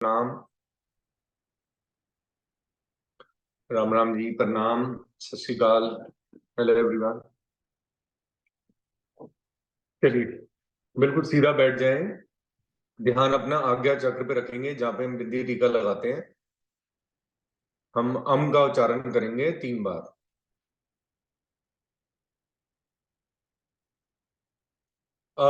प्रणाम। राम राम जी, प्रणाम। सत श्री अकाल। Hello everyone. चलिए, बिल्कुल सीधा बैठ जाएं। ध्यान अपना आज्ञा चक्र पे रखेंगे, जहां पे हम बिंदी टीका लगाते हैं। हम अम का उच्चारण करेंगे 3 बार। अ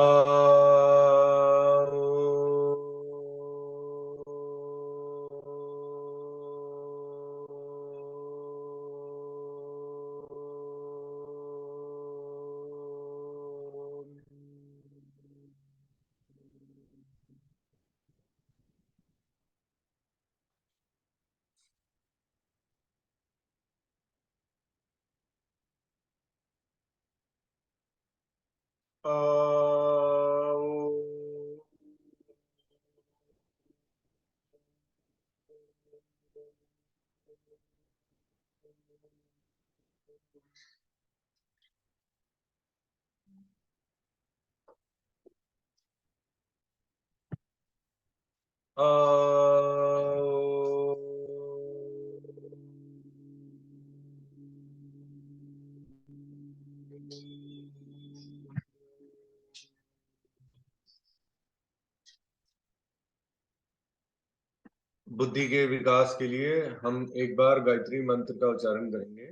बुद्धि के विकास के लिए हम एक बार गायत्री मंत्र का उच्चारण करेंगे।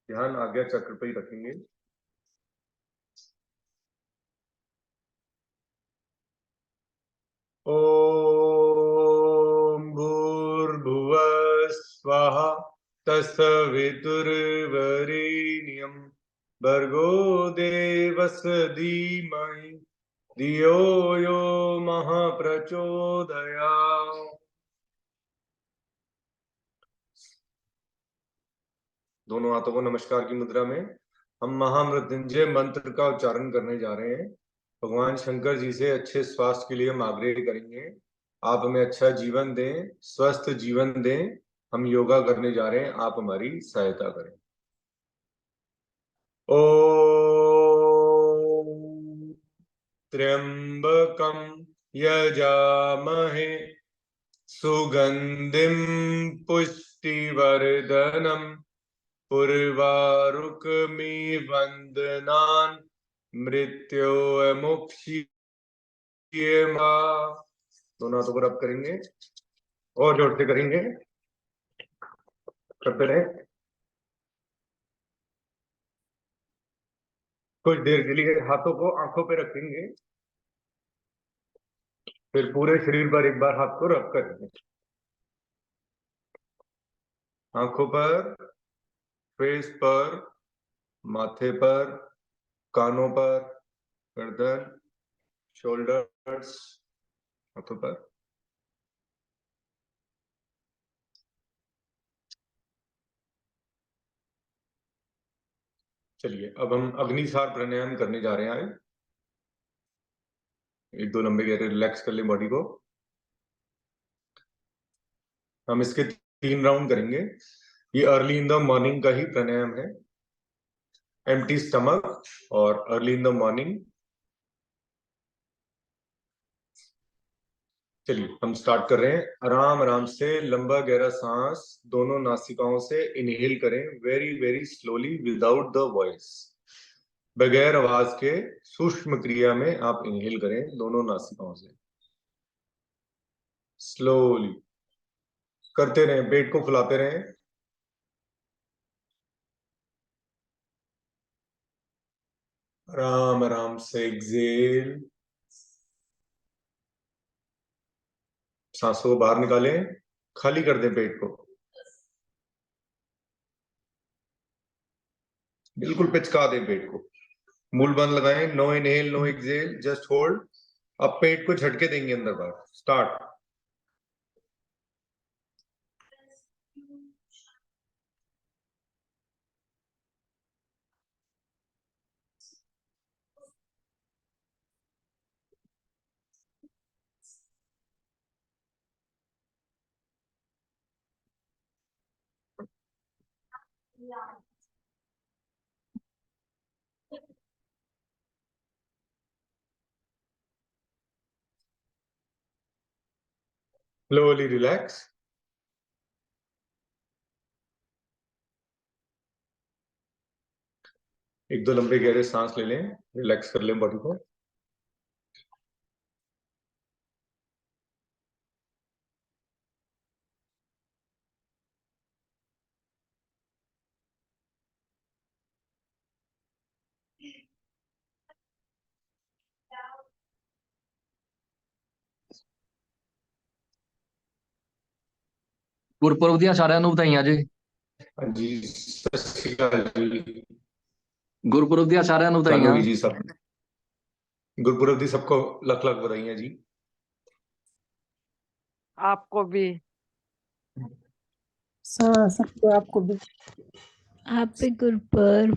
ध्यान आज्ञा चक्र पे ही रखेंगे। ओम भूर्भुवः स्वः तत्सवितुर्वरेण्यं भर्गो देवस्य धीमहि धियो यो महाप्रचोदयात्। दोनों हाथों को नमस्कार की मुद्रा में हम महामृत्युंजय मंत्र का उच्चारण करने जा रहे हैं। भगवान शंकर जी से अच्छे स्वास्थ्य के लिए हम आग्रह करेंगे। आप हमें अच्छा जीवन दें, स्वस्थ जीवन दें। हम योगा करने जा रहे हैं, आप हमारी सहायता करें। ओम त्र्यंबकम यजामहे सुगंधिम पुष्टिवर्धनम उर्वारुकमिव वंदनान् मृत्योर्मुक्षीयमामृतम्। दोनों हाथों को रब करेंगे और जोर से करेंगे। करते रहे। कुछ देर के लिए हाथों को आंखों पे रखेंगे, फिर पूरे शरीर पर एक बार हाथ को रब करेंगे। आंखों पर, फेस पर, माथे पर, कानों पर, गर्दन, शोल्डर्स, हाथों पर। चलिए, अब हम अग्निसार प्राणायाम करने जा रहे हैं। एक दो लंबे गहरे रिलैक्स कर लें बॉडी को। हम इसके 3 राउंड करेंगे। ये अर्ली इन द मॉर्निंग का ही प्राणायाम है। एम्प्टी स्टमक और अर्ली इन द मॉर्निंग। चलिए, हम स्टार्ट कर रहे हैं। आराम आराम से लंबा गहरा सांस दोनों नासिकाओं से इनहेल करें, very very slowly, without the voice. बगैर आवाज के सूक्ष्म क्रिया में आप इनहेल करें दोनों नासिकाओं से। स्लोली करते रहें, पेट को फुलाते रहें। आराम आराम से एक्सेल। सांसों को बाहर निकालें, खाली कर दें पेट को। बिल्कुल पिचका दें पेट को। मूल बंद लगाएं। No inhale, no exhale, just hold. अब पेट को झटके देंगे अंदर बाहर। स्टार्ट। Slowly relax. एक दो लंबे गहरे सांस ले लें, रिलैक्स कर लें बॉडी को। ਗੁਰਪੁਰਬ ਦੀਆਂ ਸਾਰਿਆਂ ਨੂੰ ਵਧਾਈਆਂ ਜੀ। हाँ जी, सत श्री अकाल जी। ਗੁਰਪੁਰਬ ਦੀਆਂ ਸਾਰਿਆਂ ਨੂੰ ਤੁਹਾਨੂੰ ਵਧਾਈਆਂ। ਵੀ ਜੀ, सब गुरपुरब दी सबको लख लख बधाइयां जी। आपको भी। सबको आपको भी। हैप्पी गुरपर्व।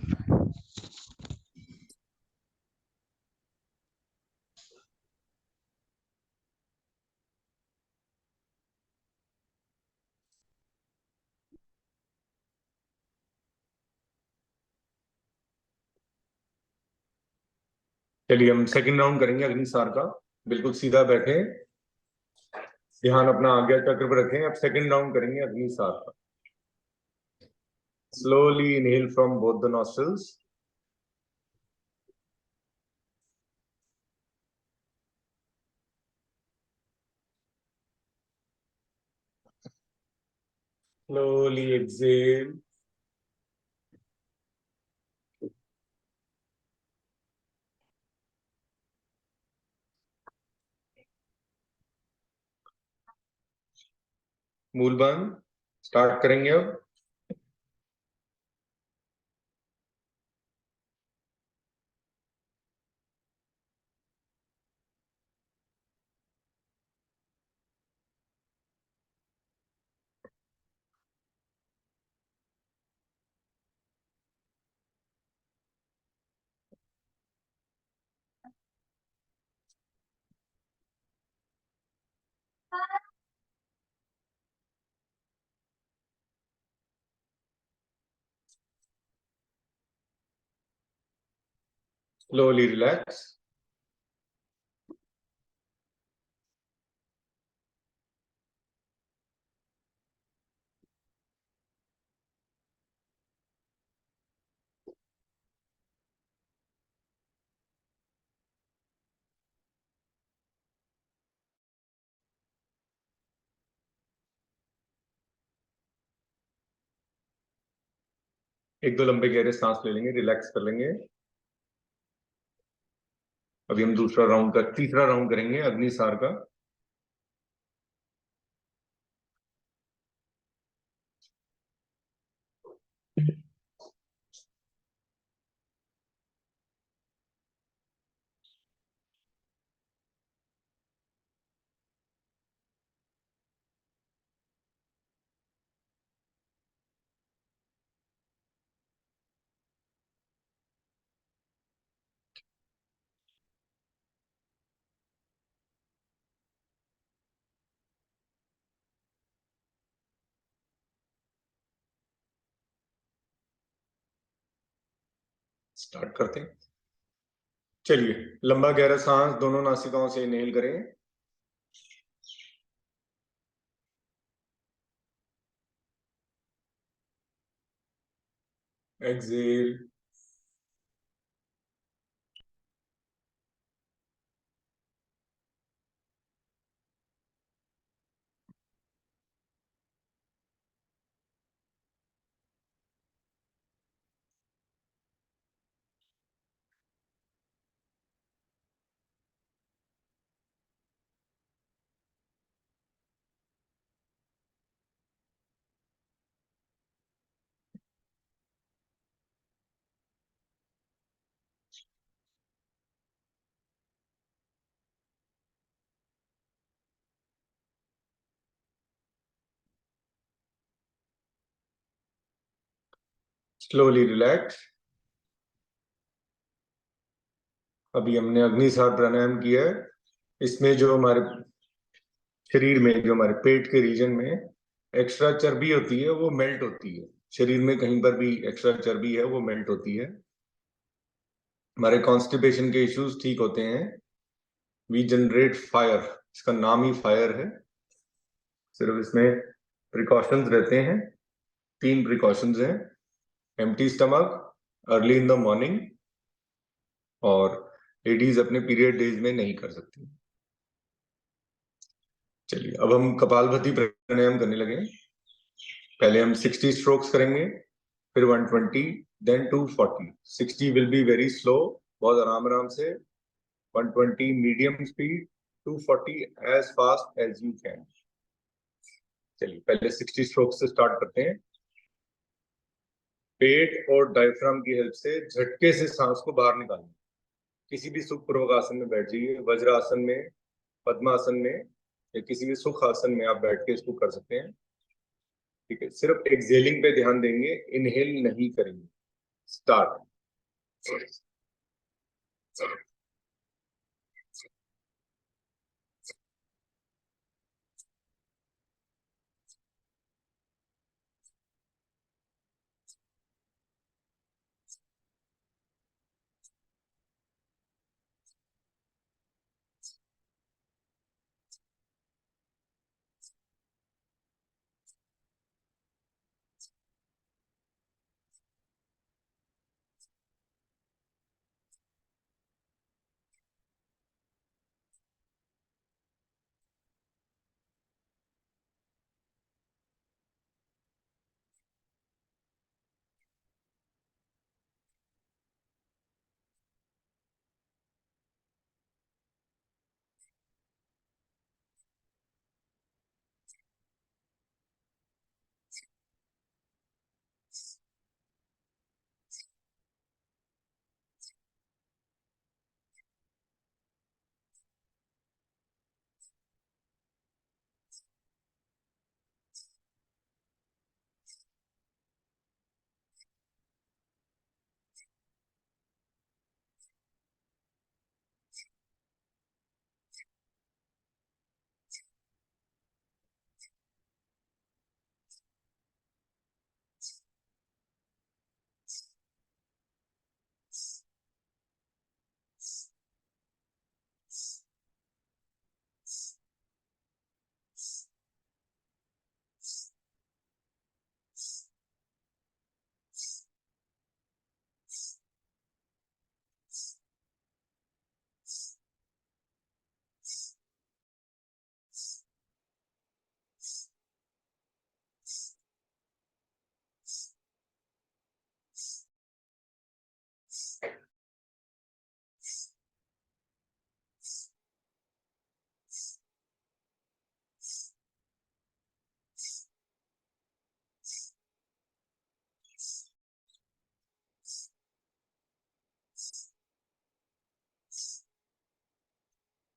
चलिए हम सेकंड राउंड करेंगे अग्निसार का। बिल्कुल सीधा बैठे, ध्यान अपना आज्ञा चक्र पर रखें। अब सेकंड राउंड करेंगे अग्निसार का। Slowly inhale from both the nostrils. Slowly exhale. Moolbandh start करेंगे अब। Slowly relax. एक दो लंबे गहरे सांस ले लेंगे, रिलैक्स कर लेंगे। अभी हम तीसरा राउंड करेंगे अग्निसार का। स्टार्ट करते हैं। चलिए लंबा गहरा सांस दोनों नासिकाओं से इनहेल करें। एक्सहेल। Slowly relax. अभी हमने अग्निसार प्राणायाम किया है। इसमें जो हमारे शरीर में, जो हमारे पेट के रीजन में एक्स्ट्रा चर्बी होती है वो मेल्ट होती है। शरीर में कहीं पर भी एक्स्ट्रा चर्बी है वो मेल्ट होती है। हमारे कॉन्स्टिपेशन के इश्यूज ठीक होते हैं। वी जनरेट फायर, इसका नाम ही फायर है। सिर्फ इसमें प्रिकॉशंस रहते हैं, 3 प्रिकॉशंस हैं। Empty stomach, early in the morning, और लेडीज अपने पीरियड डेज में नहीं कर सकती। चलिए अब हम कपालभाति प्राणायाम करने लगे। पहले हम 60 स्ट्रोक्स करेंगे, फिर 120, then 240। 60 will be very slow, बहुत आराम आराम से। 120 medium speed, 240 as fast as you can. चलिए पहले 60 स्ट्रोक्स से स्टार्ट करते हैं। पेट और डायफ्राम की हेल्प से झटके से सांस को बाहर निकालना। किसी भी सुखपूर्वक आसन में बैठ जाइए, वज्रासन में, पद्मासन में, या किसी भी सुख आसन में आप बैठ के इसको कर सकते हैं। ठीक है, सिर्फ एक्सहेलिंग पे ध्यान देंगे, इनहेल नहीं करेंगे। स्टार्ट।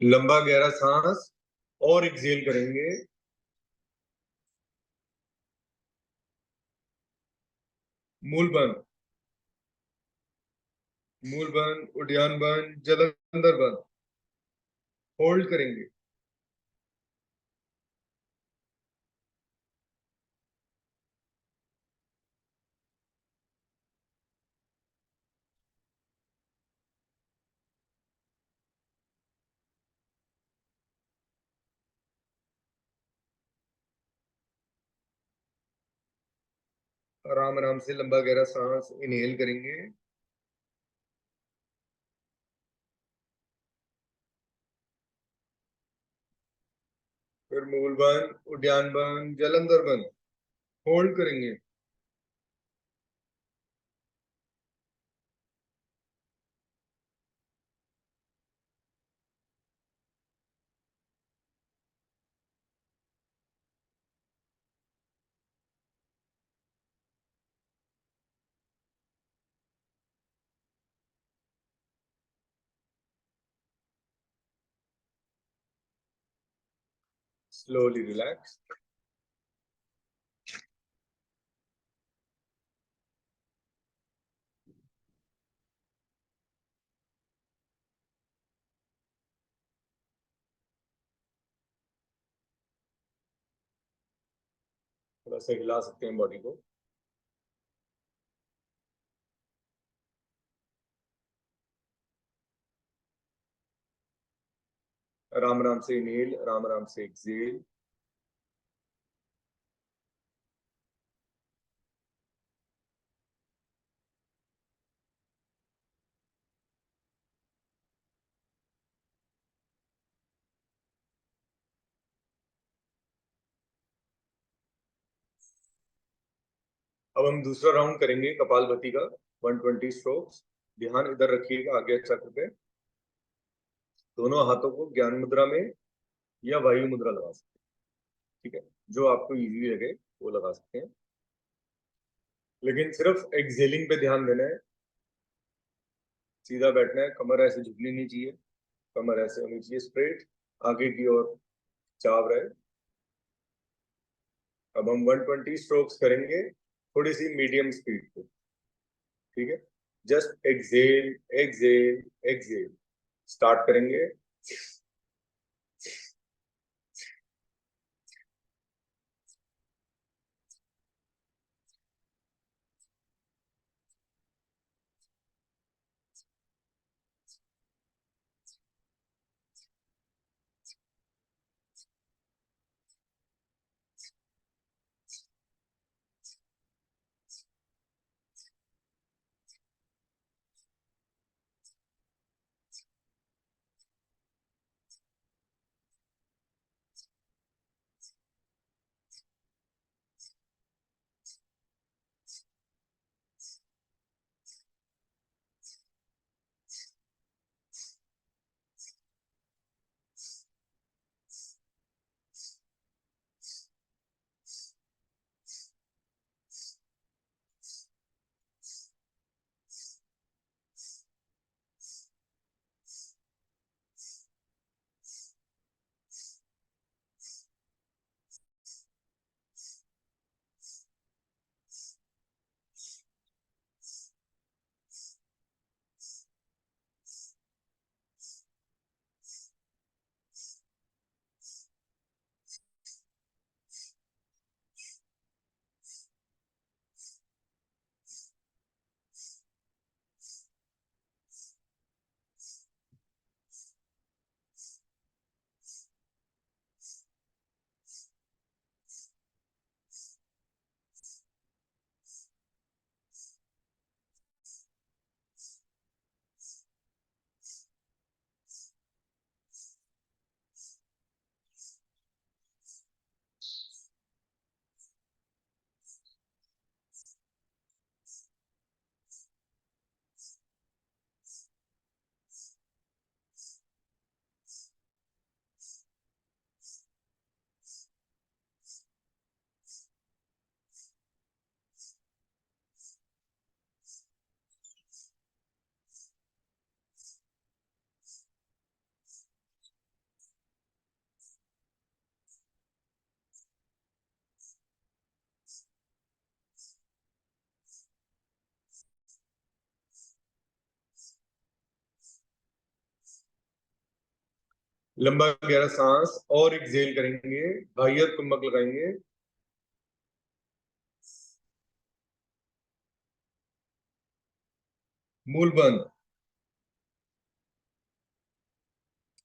लंबा गहरा सांस और एक्सहेल करेंगे। मूल बंद, मूल बंद, उद्यान बंद, जलंधर बंद। होल्ड करेंगे। आराम आराम से लंबा गहरा सांस इनहेल करेंगे। फिर मूल बंद, उद्यान बंद, जलंधर बंद। होल्ड करेंगे। Slowly relax. थोड़ा सा हिला सकते हैं बॉडी को। आराम आराम से इनहेल, आराम आराम से एक्सहेल। अब हम दूसरा राउंड करेंगे कपालभाति का 120 स्ट्रोक्स। ध्यान इधर रखिएगा आगे चक्र पे। दोनों हाथों को ज्ञान मुद्रा में या वायु मुद्रा लगा सकते हैं, ठीक है, जो आपको इजी लगे वो लगा सकते हैं, लेकिन सिर्फ एक्सेलिंग पे ध्यान देना है। सीधा बैठना है, कमर ऐसे झुकनी नहीं चाहिए, कमर ऐसे होनी चाहिए स्ट्रेट, आगे की ओर चाव रहे। अब हम 120 स्ट्रोक्स करेंगे थोड़ी सी मीडियम स्पीड पे, ठीक है। Just exhale exhale exhale start करेंगे। लंबा गहरा सांस और एक्सेल करेंगे, बाह्य कुंभक लगाएंगे। मूल बंद,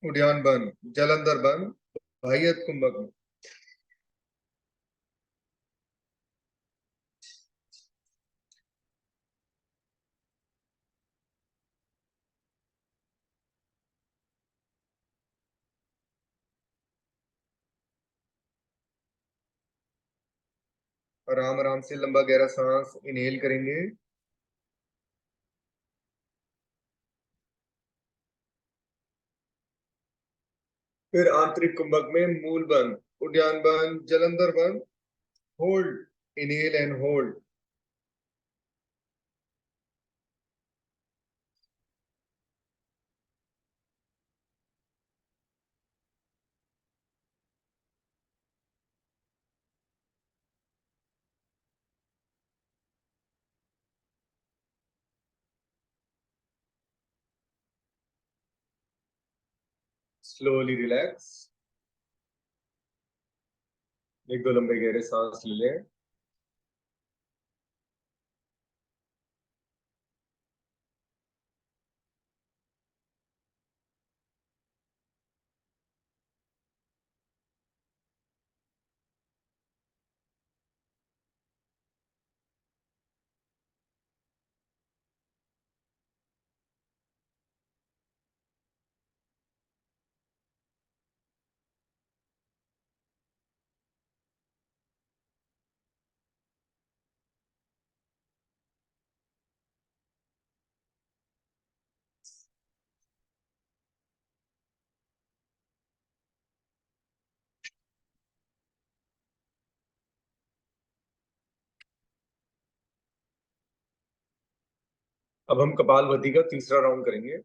उद्यान बंद, जलंधर बंद, बाह्य कुंभक में। आराम आराम से लंबा गहरा सांस इनहेल करेंगे। फिर आंतरिक कुंभक में मूल बंद, उद्यान बंद, जलंधर बंद, hold, inhale and hold. Slowly relax. एक दो लंबे गहरे सांस ले लें। अब हम कपालभाति का तीसरा राउंड करेंगे।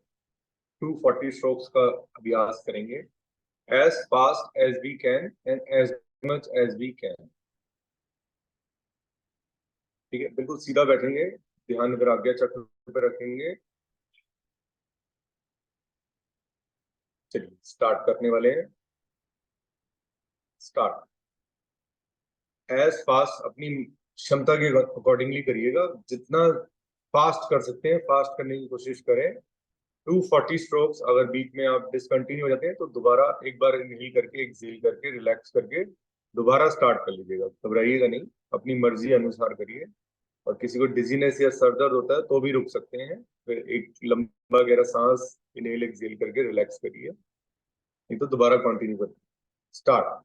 240 स्ट्रोक्स का अभ्यास करेंगे। As fast as we can and as much as we can. ठीक है, बिल्कुल सीधा बैठेंगे, ध्यान वैराग्य चक्र पे रखेंगे। चलिए स्टार्ट करने वाले हैं। स्टार्ट। एज फास्ट अपनी क्षमता के अकॉर्डिंगली करिएगा, जितना फास्ट कर सकते हैं फास्ट करने की कोशिश करें। 240 स्ट्रोक्स। अगर बीच में आप डिसकंटिन्यू हो जाते हैं तो दोबारा एक बार इनहेल करके एक्सहेल करके रिलैक्स करके दोबारा स्टार्ट कर लीजिएगा। घबराइएगा नहीं, अपनी मर्जी अनुसार करिए। और किसी को डिजीनेस या सर दर्द होता है तो भी रुक सकते हैं, फिर एक लंबा गहरा सांस इनहेल एक्सहेल करके रिलैक्स करिए, नहीं तो दोबारा कंटिन्यू करिए। स्टार्ट।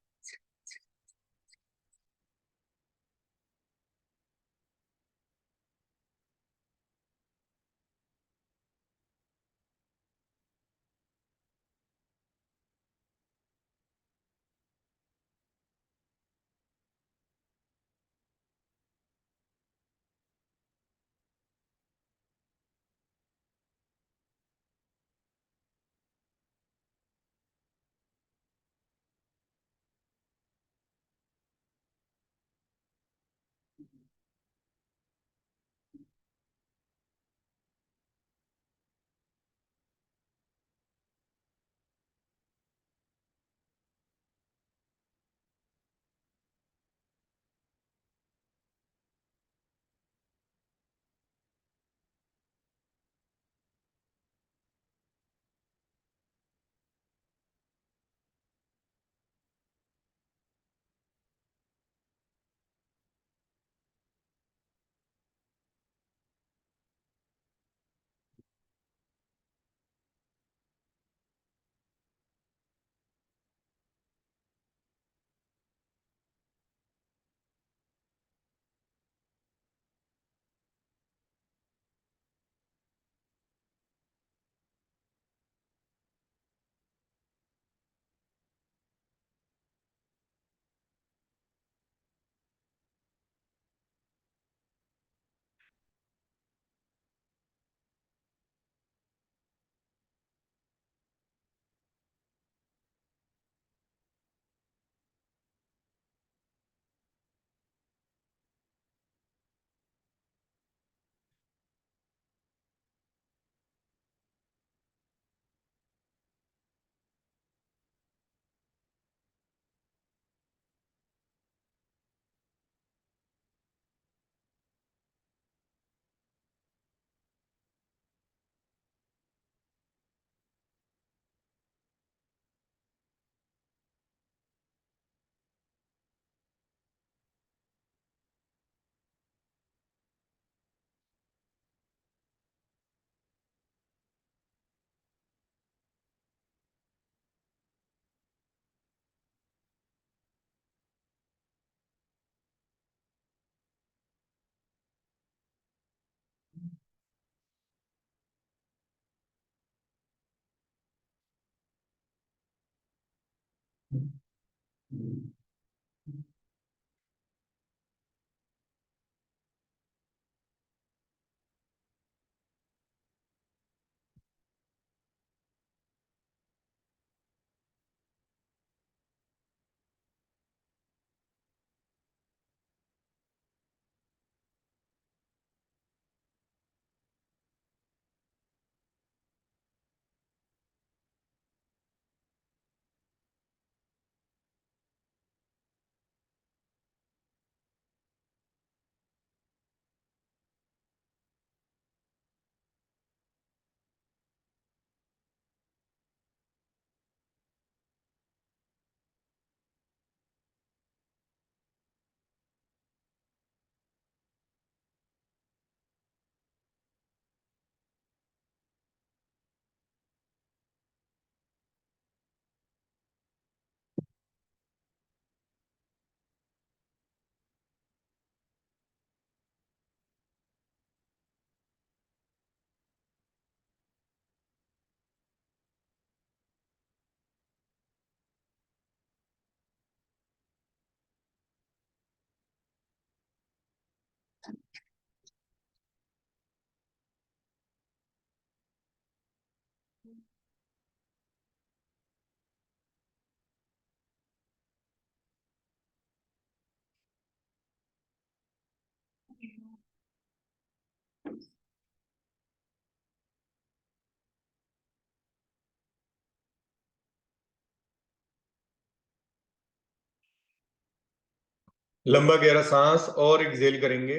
लंबा गहरा सांस और एक्सेल करेंगे।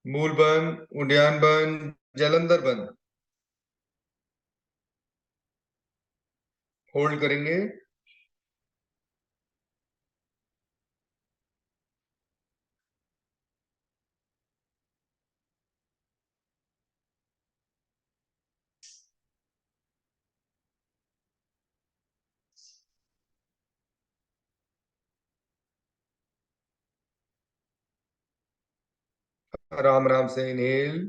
मूल बंद, उद्यान बंद, जलंधर बंद। होल्ड करेंगे। आराम आराम से इनहेल,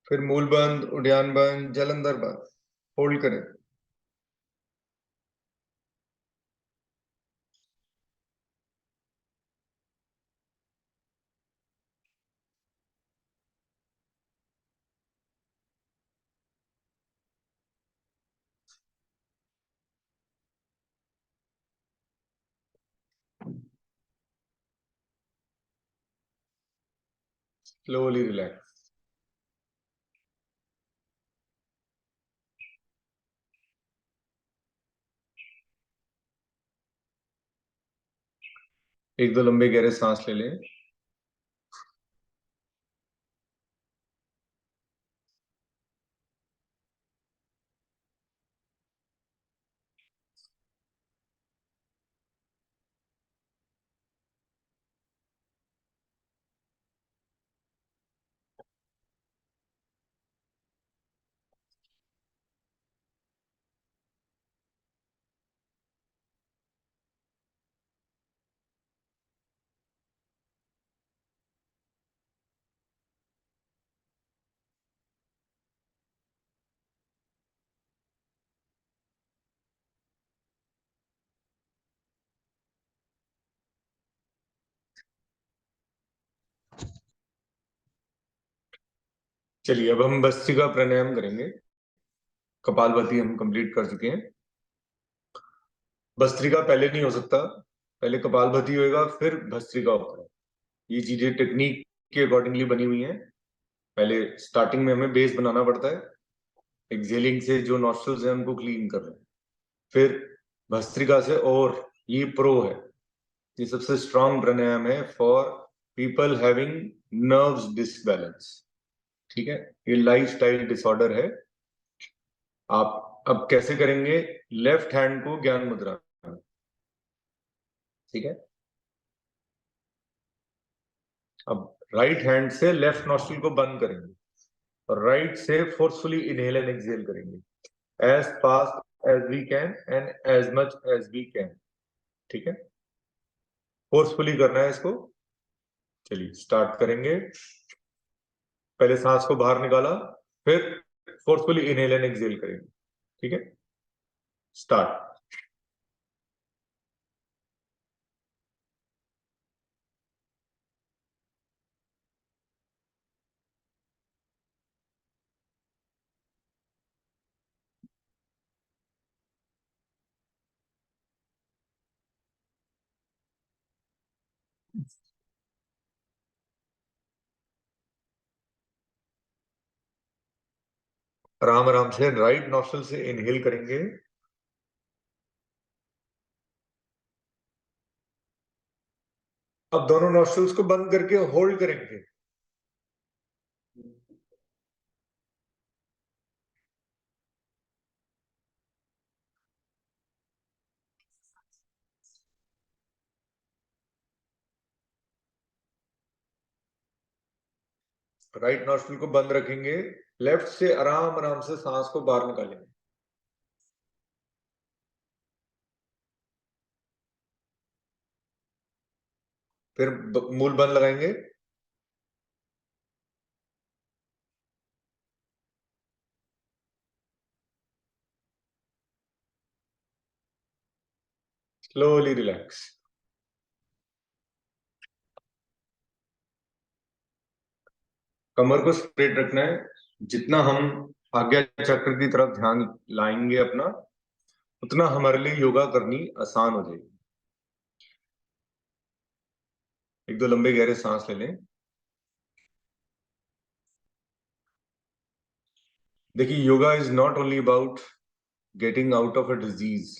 फिर मूल बंद, उद्यान बंद, जलंधर बंद। होल्ड करें। Slowly relax. एक दो लंबे गहरे सांस ले लें। चलिए अब हम भस्त्रिका प्राणायाम करेंगे। कपालभाति हम कंप्लीट कर चुके हैं। भस्त्रिका पहले नहीं हो सकता, पहले कपालभाति होएगा फिर भस्त्रिका होगा। ये चीजें टेक्निक के अकॉर्डिंगली बनी हुई हैं। पहले स्टार्टिंग में हमें बेस बनाना पड़ता है, एक्सेलिंग से जो नॉस्ट्रल्स हैं उनको क्लीन कर रहे हैं, फिर भस्त्रिका से। और ये प्रो है, ये सबसे स्ट्रांग प्राणायाम है for people having nerves disbalance. ठीक है, ये लाइफस्टाइल डिसऑर्डर है। आप अब कैसे करेंगे? लेफ्ट हैंड को ज्ञान मुद्रा में, ठीक है। अब राइट हैंड से लेफ्ट नॉस्ट्रिल को बंद करेंगे और राइट से फोर्सफुली इनहेल एंड एक्सहेल करेंगे as fast as we can and as much as we can. ठीक है, फोर्सफुली करना है इसको। चलिए स्टार्ट करेंगे। पहले सांस को बाहर निकाला, फिर फोर्सफुली इनहेल एंड एक्सहेल करेंगे। ठीक है, स्टार्ट। आराम आराम से राइट नॉस्ट्रिल से इनहेल करेंगे। अब दोनों नॉस्ट्रिल्स को बंद करके होल्ड करेंगे। राइट नॉस्ट्रिल को बंद रखेंगे, लेफ्ट से आराम आराम से सांस को बाहर निकालेंगे। फिर मूल बंद लगाएंगे। Slowly relax. कमर को स्ट्रेट रखना है। जितना हम आज्ञा चक्र की तरफ ध्यान लाएंगे अपना, उतना हमारे लिए योगा करनी आसान हो जाएगी। एक दो लंबे गहरे सांस ले लें। देखिए, yoga is not only about getting out of a disease.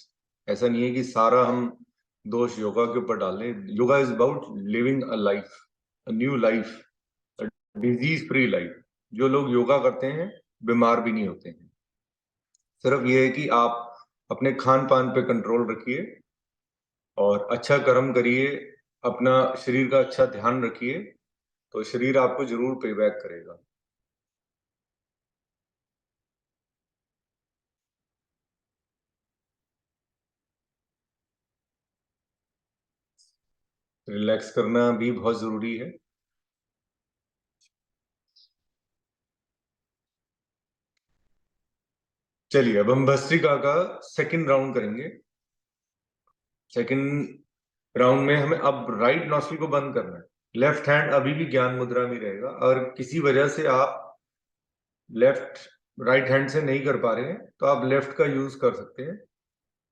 ऐसा नहीं है कि सारा हम दोष योगा के ऊपर डाल लें। Yoga is about living a life, a new life, disease free life. जो लोग योगा करते हैं बीमार भी नहीं होते हैं। सिर्फ ये है कि आप अपने खान पान पे कंट्रोल रखिए और अच्छा कर्म करिए, अपना शरीर का अच्छा ध्यान रखिए, तो शरीर आपको जरूर पे बैक करेगा। रिलैक्स करना भी बहुत जरूरी है। चलिए, अब हम भस्त्रिका का सेकंड राउंड करेंगे। सेकंड राउंड में हमें अब राइट नॉस्ट्रिल को बंद करना है। लेफ्ट हैंड अभी भी ज्ञान मुद्रा में रहेगा, और किसी वजह से आप लेफ्ट राइट हैंड से नहीं कर पा रहे हैं तो आप लेफ्ट का यूज कर सकते हैं।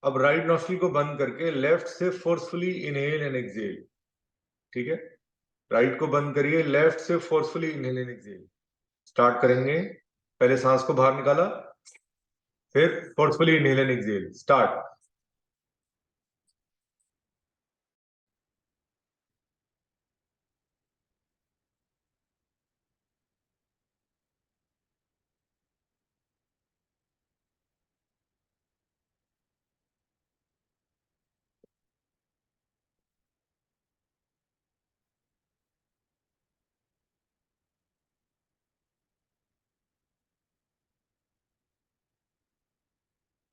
अब राइट नॉस्ट्रिल को बंद करके लेफ्ट से फोर्सफुली इनहेल एंड एक्सहेल। ठीक है, राइट को बंद करिए, लेफ्ट से forcefully inhale and exhale. Start करेंगे। पहले सांस को बाहर निकाला, फिर forcefully inhale and exhale. Start.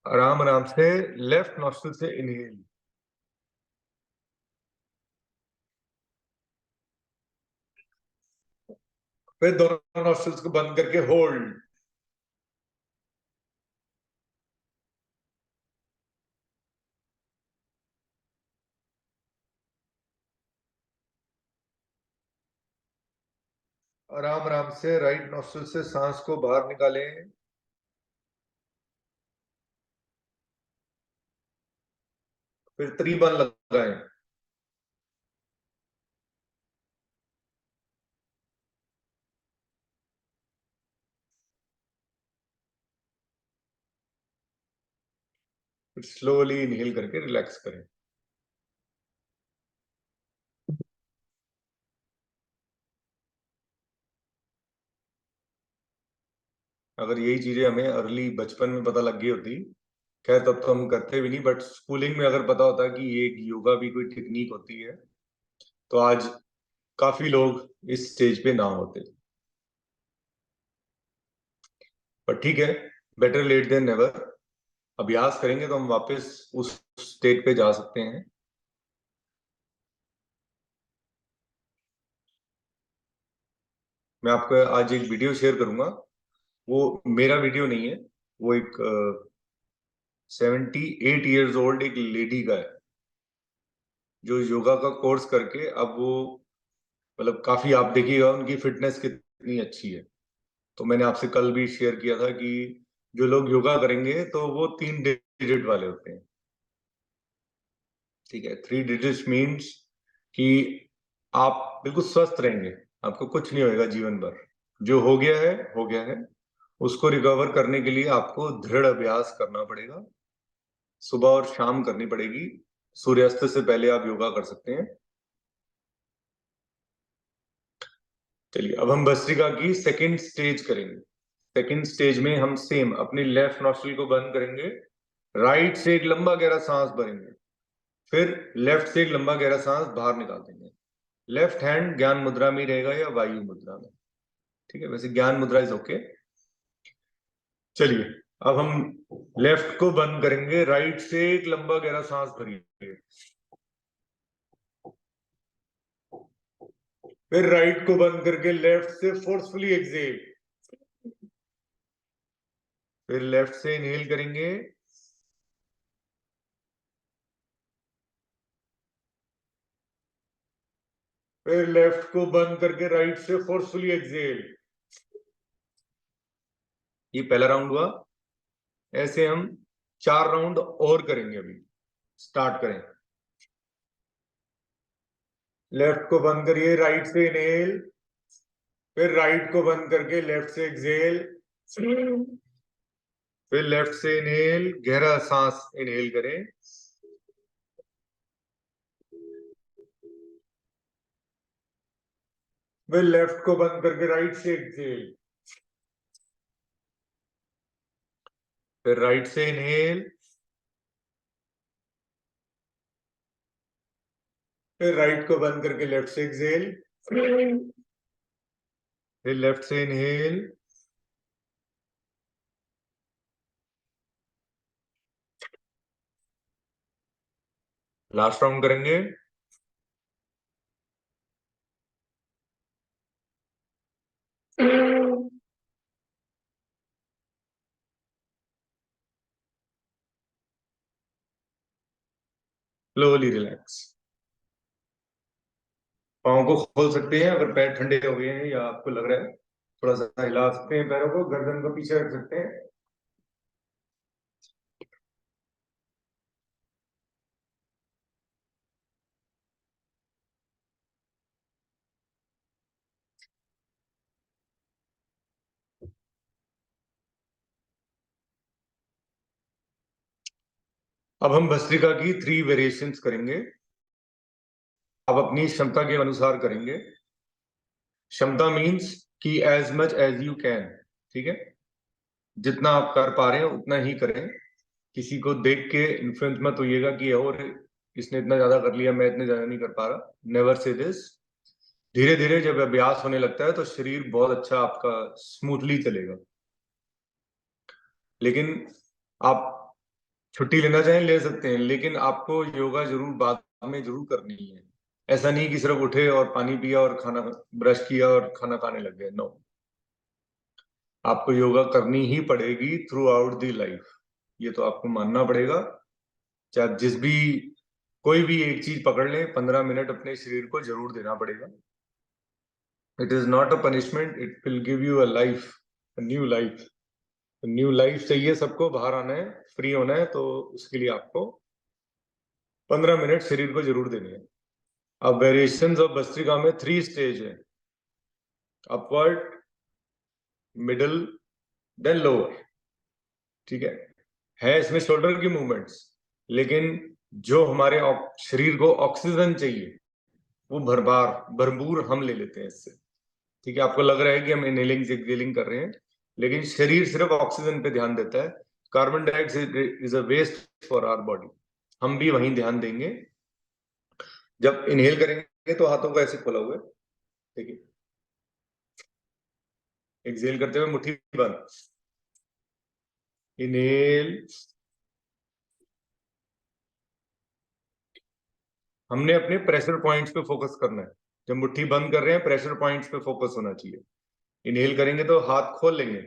आराम आराम से लेफ्ट नॉस्ट्रिल से इनहेल, फिर दोनों नॉस्ट्रिल्स को बंद करके होल्ड। आराम आराम से राइट नॉस्ट्रिल से सांस को बाहर निकालें, फिर त्रिबन लगाएं। फिर स्लोली इनहेल करके रिलैक्स करें। अगर यही चीजें हमें अर्ली बचपन में पता लग गई होती, खैर तब तो हम करते भी नहीं, बट स्कूलिंग में अगर पता होता कि ये योगा भी कोई टेक्निक होती है, तो आज काफी लोग इस स्टेज पे ना होते। पर ठीक है, बेटर लेट देन नेवर। अभ्यास करेंगे तो हम वापस उस स्टेट पे जा सकते हैं। मैं आपको आज एक वीडियो शेयर करूंगा। वो मेरा वीडियो नहीं है, वो एक 78 ईयर्स ओल्ड एक लेडी का है, जो योगा का कोर्स करके अब वो मतलब काफी, आप देखिएगा उनकी फिटनेस कितनी अच्छी है। तो मैंने आपसे कल भी शेयर किया था कि जो लोग योगा करेंगे तो वो 3 डिजिट वाले होते हैं। ठीक है, 3 डिजिट मीन्स कि आप बिल्कुल स्वस्थ रहेंगे, आपको कुछ नहीं होएगा जीवन भर। जो हो गया है हो गया है, उसको रिकवर करने के लिए आपको दृढ़ अभ्यास करना पड़ेगा। सुबह और शाम करनी पड़ेगी। सूर्यास्त से पहले आप योगा कर सकते हैं। चलिए, अब हम भस्त्रिका की सेकंड स्टेज करेंगे। सेकंड स्टेज में हम सेम अपनी लेफ्ट नॉस्ट्रिल को बंद करेंगे, राइट से एक लंबा गहरा सांस भरेंगे, फिर लेफ्ट से एक लंबा गहरा सांस बाहर निकाल देंगे। लेफ्ट हैंड ज्ञान मुद्रा में रहेगा या वायु मुद्रा में। ठीक है, वैसे ज्ञान मुद्रा इज ओके। चलिए, अब हम लेफ्ट को बंद करेंगे, राइट से एक लंबा गहरा सांस भरिए, फिर राइट को बंद करके लेफ्ट से फोर्सफुली एक्सेल, फिर लेफ्ट से इनहेल करेंगे, फिर लेफ्ट को बंद करके राइट से फोर्सफुली एक्सेल। ये पहला राउंड हुआ। ऐसे हम 4 राउंड और करेंगे। अभी स्टार्ट करें। लेफ्ट को बंद करिए, राइट से इनहेल, फिर राइट को बंद करके लेफ्ट से एक्सहेल, फिर लेफ्ट से इनहेल, गहरा सांस इनहेल करें, फिर लेफ्ट को बंद करके राइट से एक्सहेल, फिर राइट से इनहेल, फिर राइट को बंद करके लेफ्ट से एक्सहेल, फिर लेफ्ट से इनहेल, लास्ट राउंड करेंगे। Slowly relax. पाँव को खोल सकते हैं अगर पैर ठंडे हो गए हैं या आपको लग रहा है, थोड़ा सा हिला सकते हैं पैरों को, गर्दन को पीछे रख सकते हैं। अब हम भस्त्रिका की 3 वेरिएशंस करेंगे। आप अपनी क्षमता के अनुसार करेंगे। क्षमता मीन्स कि as much as you can, ठीक है, जितना आप कर पा रहे हैं उतना ही करें। किसी को देख के इन्फ्लुएंस मत होइएगा कि और इसने इतना ज्यादा कर लिया, मैं इतने ज्यादा नहीं कर पा रहा। Never say this. धीरे धीरे जब अभ्यास होने लगता है तो शरीर बहुत अच्छा आपका स्मूथली चलेगा। लेकिन आप छुट्टी लेना चाहें ले सकते हैं, लेकिन आपको योगा जरूर बाद में जरूर करनी है। ऐसा नहीं कि सिर्फ उठे और पानी पिया और खाना ब्रश किया और खाना खाने लग गए, नो। आपको योगा करनी ही पड़ेगी थ्रू आउट दी लाइफ। ये तो आपको मानना पड़ेगा। चाहे आप जिस भी कोई भी एक चीज पकड़ लें, 15 मिनट अपने शरीर को जरूर देना पड़ेगा। It is not a punishment, it will give you a life, new life. New life चाहिए सबको, बाहर आना है, फ्री होना है, तो उसके लिए आपको 15 मिनट शरीर को जरूर देने हैं। अब वेरिएशंस ऑफ भस्त्रिका में 3 स्टेज है, अपवर्ड, मिडल, देन लोअर, ठीक है इसमें शोल्डर की मूवमेंट्स, लेकिन जो हमारे शरीर को ऑक्सीजन चाहिए वो भरपूर हम ले लेते हैं इससे, ठीक है। आपको लग रहा है कि हम इनहेलिंग एक्सहेलिंग कर रहे हैं, लेकिन शरीर सिर्फ ऑक्सीजन पे ध्यान देता है। Carbon dioxide is a waste for our body. हम भी वहीं ध्यान देंगे। जब इनहेल करेंगे तो हाथों को ऐसे खोला हुआ है, ठीक है। एक्सहेल करते हुए मुट्ठी बंद, इनहेल। हमने अपने प्रेशर पॉइंट्स पे फोकस करना है। जब मुट्ठी बंद कर रहे हैं, प्रेशर पॉइंट्स पे फोकस होना चाहिए। इनहेल करेंगे तो हाथ खोल लेंगे,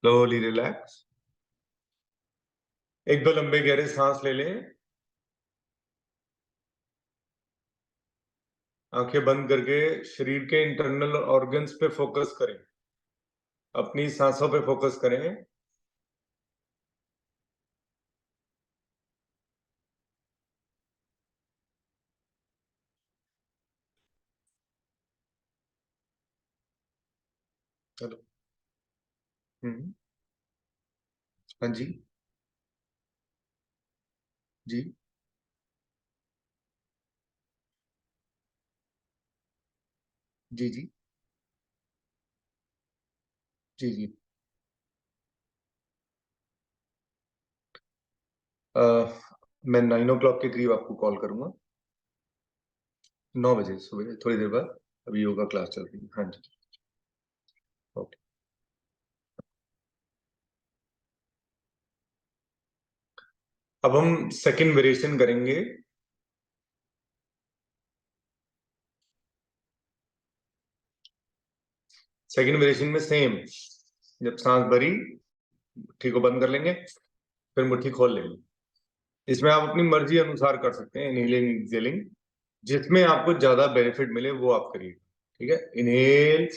स्लोली रिलैक्स। एक दो लंबे गहरे सांस ले लें, आंखें बंद करके शरीर के इंटरनल ऑर्गन्स पे फोकस करें, अपनी सांसों पे फोकस करें। चलो। हाँ जी, जी, जी, जी, जी, जी। मैं 9 o'clock के करीब आपको कॉल करूंगा, 9 बजे सुबह, थोड़ी देर बाद। अभी योगा क्लास चल रही है, हाँ जी। ओके। अब हम सेकंड वेरिएशन करेंगे। सेकंड वेरिएशन में सेम, जब सांस भरी मुट्ठी को बंद कर लेंगे, फिर मुट्ठी खोल लेंगे। इसमें आप अपनी मर्जी अनुसार कर सकते हैं, इनहेलिंग एक्सहेलिंग, जिसमें आपको ज्यादा बेनिफिट मिले वो आप करिए। ठीक है, इनहेल,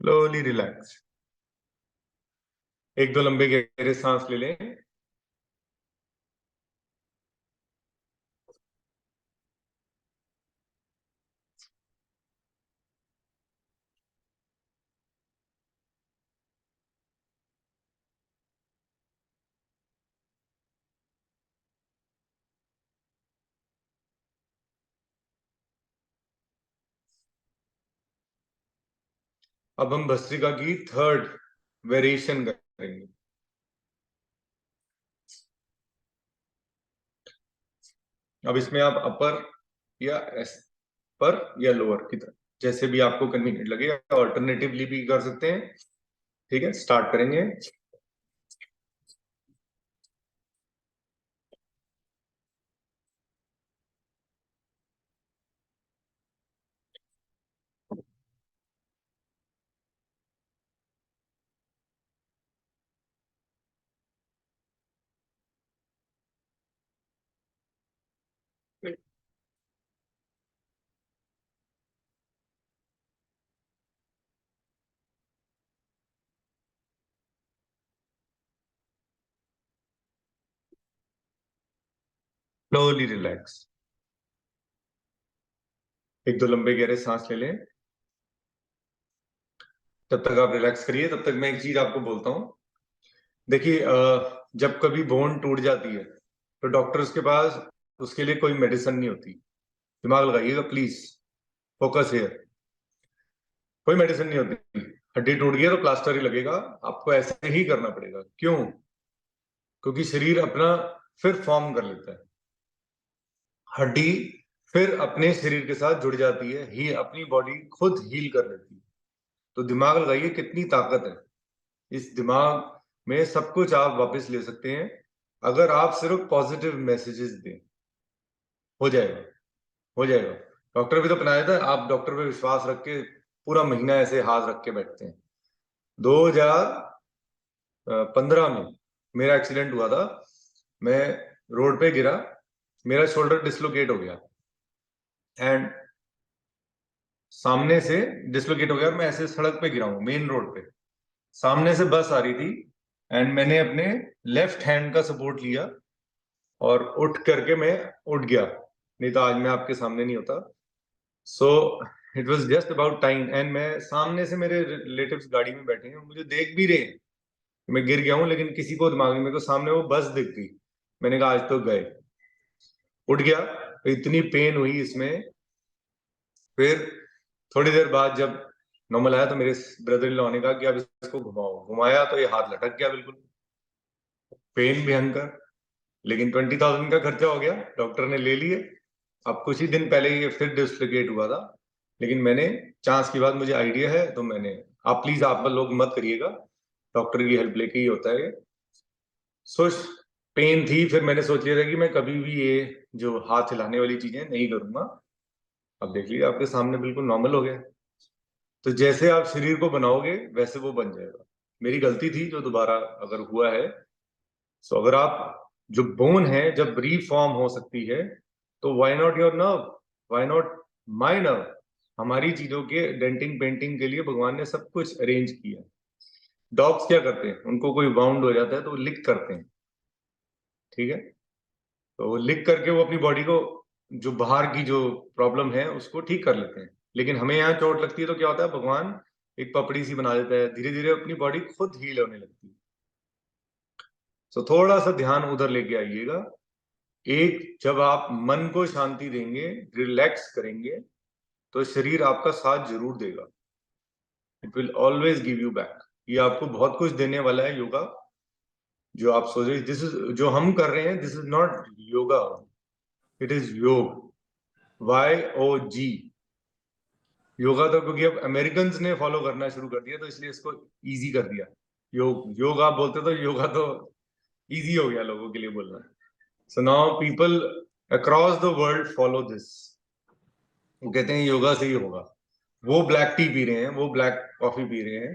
स्लोली रिलैक्स। एक दो लंबे गहरे सांस ले लें। अब हम भस्त्रिका की थर्ड वेरिएशन करेंगे। अब इसमें आप अपर या पर या लोअर की तरफ, जैसे भी आपको कन्वीनियंट लगे, ऑल्टरनेटिवली भी कर सकते हैं। ठीक है, स्टार्ट करेंगे। Slowly relax. एक दो लंबे गहरे सांस ले लें। तब तक आप रिलैक्स करिए, तब तक मैं एक चीज आपको बोलता हूँ। देखिए, जब कभी बोन टूट जाती है तो डॉक्टर्स के पास उसके लिए कोई मेडिसिन नहीं होती। दिमाग लगाइएगा प्लीज, फोकस हियर। कोई मेडिसिन नहीं होती। हड्डी टूट गई है तो प्लास्टर ही लगेगा, आपको ऐसे ही करना पड़ेगा। क्यों? क्योंकि शरीर अपना फिर फॉर्म कर लेता है। हड्डी फिर अपने शरीर के साथ जुड़ जाती है, ही अपनी बॉडी खुद हील कर लेती है। तो दिमाग लगाइए कितनी ताकत है इस दिमाग में। सब कुछ आप वापस ले सकते हैं अगर आप सिर्फ पॉजिटिव मैसेजेस दें। हो जाएगा, हो जाएगा। डॉक्टर भी तो अपनाया था। आप डॉक्टर पे विश्वास रख के पूरा महीना ऐसे हाथ रख के बैठते हैं। 2015 में मेरा एक्सीडेंट हुआ था। मैं रोड पे गिरा, मेरा शोल्डर डिसलोकेट हो गया, एंड सामने से डिसलोकेट हो गया। मैं ऐसे सड़क पे गिरा हूं, मेन रोड पे। सामने से बस आ रही थी, एंड मैंने अपने लेफ्ट हैंड का सपोर्ट लिया और उठ करके मैं उठ गया, नहीं तो आज मैं आपके सामने नहीं होता। So it was just about time. And मैं सामने से, मेरे रिलेटिव्स गाड़ी में बैठे हैं, मुझे देख भी रहे हैं कि मैं गिर गया हूं, लेकिन किसी को दिमाग में, मेरे को सामने वो बस दिख गई। मैंने कहा आज तो गए, उठ गया। तो इतनी पेन हुई इसमें। फिर थोड़ी देर बाद जब नॉर्मल आया तो मेरे ब्रदर इन लॉ ने कहा कि अब इसको घुमाओ। घुमाया तो ये हाथ लटक गया बिल्कुल। पेन भयंकर, लेकिन 20,000 का खर्चा हो गया, डॉक्टर ने ले लिए। अब कुछ ही दिन पहले ये फिर डिसलोकेट हुआ था, लेकिन मैंने चांस की बात, मुझे आइडिया है तो मैंने, आप प्लीज आप लोग मत करिएगा, डॉक्टर की हेल्प लेके ही होता है। सोच, पेन थी, फिर मैंने सोच लिया था कि मैं कभी भी ये जो हाथ हिलाने वाली चीजें नहीं करूंगा। अब देख लीजिए आपके सामने बिल्कुल नॉर्मल हो गया। तो जैसे आप शरीर को बनाओगे वैसे वो बन जाएगा। मेरी गलती थी जो दोबारा अगर हुआ है। सो अगर आप, जो बोन है जब रीफॉर्म हो सकती है, तो why not your nerve, why not my nerve. हमारी चीजों के डेंटिंग पेंटिंग के लिए भगवान ने सब कुछ अरेंज किया। डॉग्स क्या करते हैं, उनको कोई वाउंड हो जाता है तो वो लिक करते हैं। ठीक है, तो वो लिक करके वो अपनी बॉडी को जो बाहर की जो प्रॉब्लम है उसको ठीक कर लेते हैं। लेकिन हमें यहाँ चोट लगती है तो क्या होता है, भगवान एक पपड़ी सी बना देता है, धीरे धीरे अपनी बॉडी खुद हील होने लगती है। तो थोड़ा सा ध्यान उधर लेके आइएगा। एक, जब आप मन को शांति देंगे, रिलैक्स करेंगे, तो शरीर आपका साथ जरूर देगा। It will always give you back. ये आपको बहुत कुछ देने वाला है योगा। जो आप सोच रहे, दिस इज जो हम कर रहे हैं, this is not yoga, it is योग। YOG। योगा तो क्योंकि अब अमेरिकन ने फॉलो करना शुरू कर दिया तो इसलिए इसको इजी कर दिया। योग आप बोलते तो योगा तो इजी हो गया लोगों के लिए बोलना। So now people across the world follow this. वो कहते हैं योगा से ही होगा। वो ब्लैक टी पी रहे हैं, वो ब्लैक कॉफी पी रहे हैं,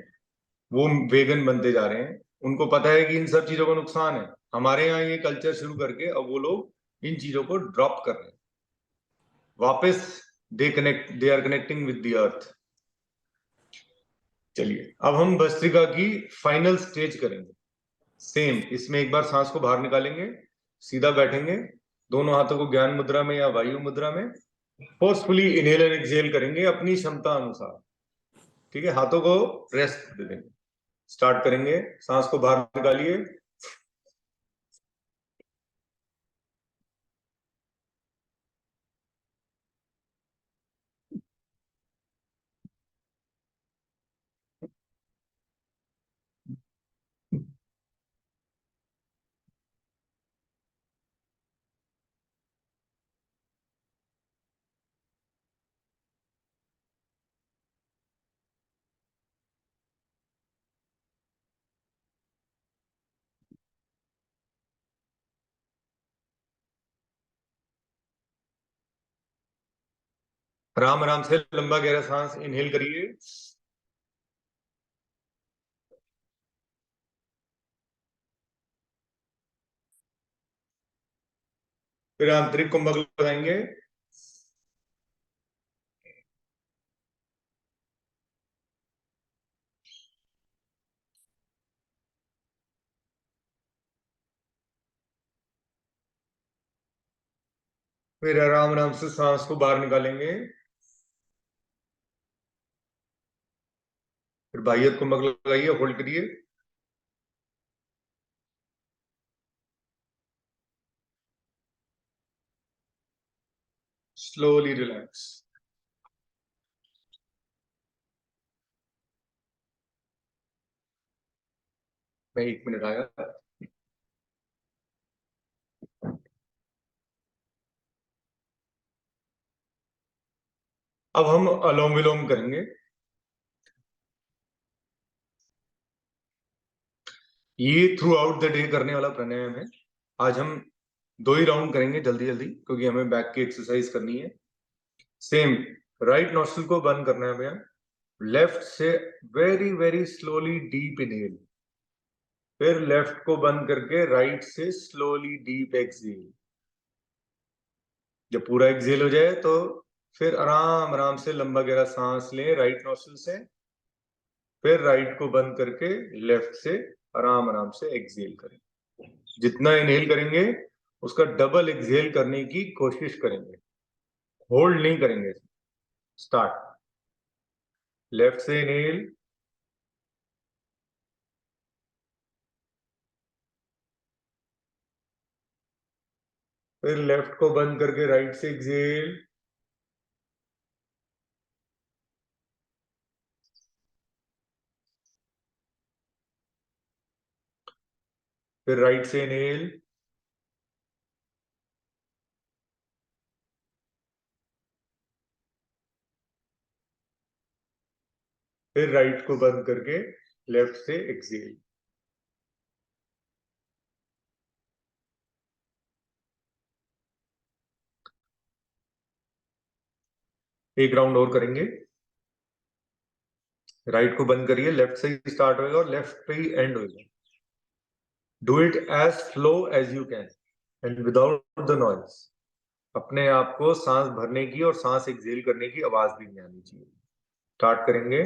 वो वेगन बनते जा रहे हैं। उनको पता है कि इन सब चीजों का नुकसान है। हमारे यहाँ ये कल्चर शुरू करके अब वो लोग इन चीजों को ड्रॉप कर रहे हैं वापस। They are connecting with the earth. चलिए अब हम भस्त्रिका की फाइनल स्टेज करेंगे। सेम, इसमें एक बार सांस को बाहर निकालेंगे, सीधा बैठेंगे, दोनों हाथों को ज्ञान मुद्रा में या वायु मुद्रा में फोर्सफुली इनहेल एंड एक्सहेल करेंगे अपनी क्षमता अनुसार। ठीक है, हाथों को रेस्ट दे देंगे। स्टार्ट करेंगे, सांस को बाहर निकालिए, आराम आराम से लंबा गहरा सांस इनहेल करिए, फिर आंतरिक कुंभक लगाएंगे, फिर आराम आराम से सांस को बाहर निकालेंगे, फिर बाह्य कुंभक लगाइए, होल्ड करिए, स्लोली रिलैक्स। मैं 1 मिनट आया। अब हम अलोम विलोम करेंगे। ये थ्रू आउट द डे करने वाला प्राणायाम है। आज हम 2 ही राउंड करेंगे जल्दी जल्दी, क्योंकि हमें बैक की एक्सरसाइज करनी है। सेम, राइट नोस्ट्रल को बंद करना है भैया, लेफ्ट से very very slowly deep inhale, फिर लेफ्ट को बंद करके राइट से स्लोली डीप एक्सहेल। जब पूरा एक्सहेल हो जाए तो फिर आराम आराम से लंबा गहरा सांस लें राइट नोस्ट्रल से, फिर राइट को बंद करके लेफ्ट से आराम आराम से एक्सहेल करें। जितना इनहेल करेंगे उसका डबल एक्सहेल करने की कोशिश करेंगे, होल्ड नहीं करेंगे। स्टार्ट, लेफ्ट से इनहेल, फिर लेफ्ट को बंद करके राइट से एक्सहेल, फिर राइट से इनहेल, फिर राइट को बंद करके लेफ्ट से एक्सहेल। एक राउंड और करेंगे। राइट को बंद करिए, लेफ्ट से ही स्टार्ट होएगा और लेफ्ट पे ही एंड होएगा। Do it as slow as you can and without the noise. अपने आप को सांस भरने की और सांस एक्सहेल करने की आवाज भी नहीं आनी चाहिए। स्टार्ट करेंगे,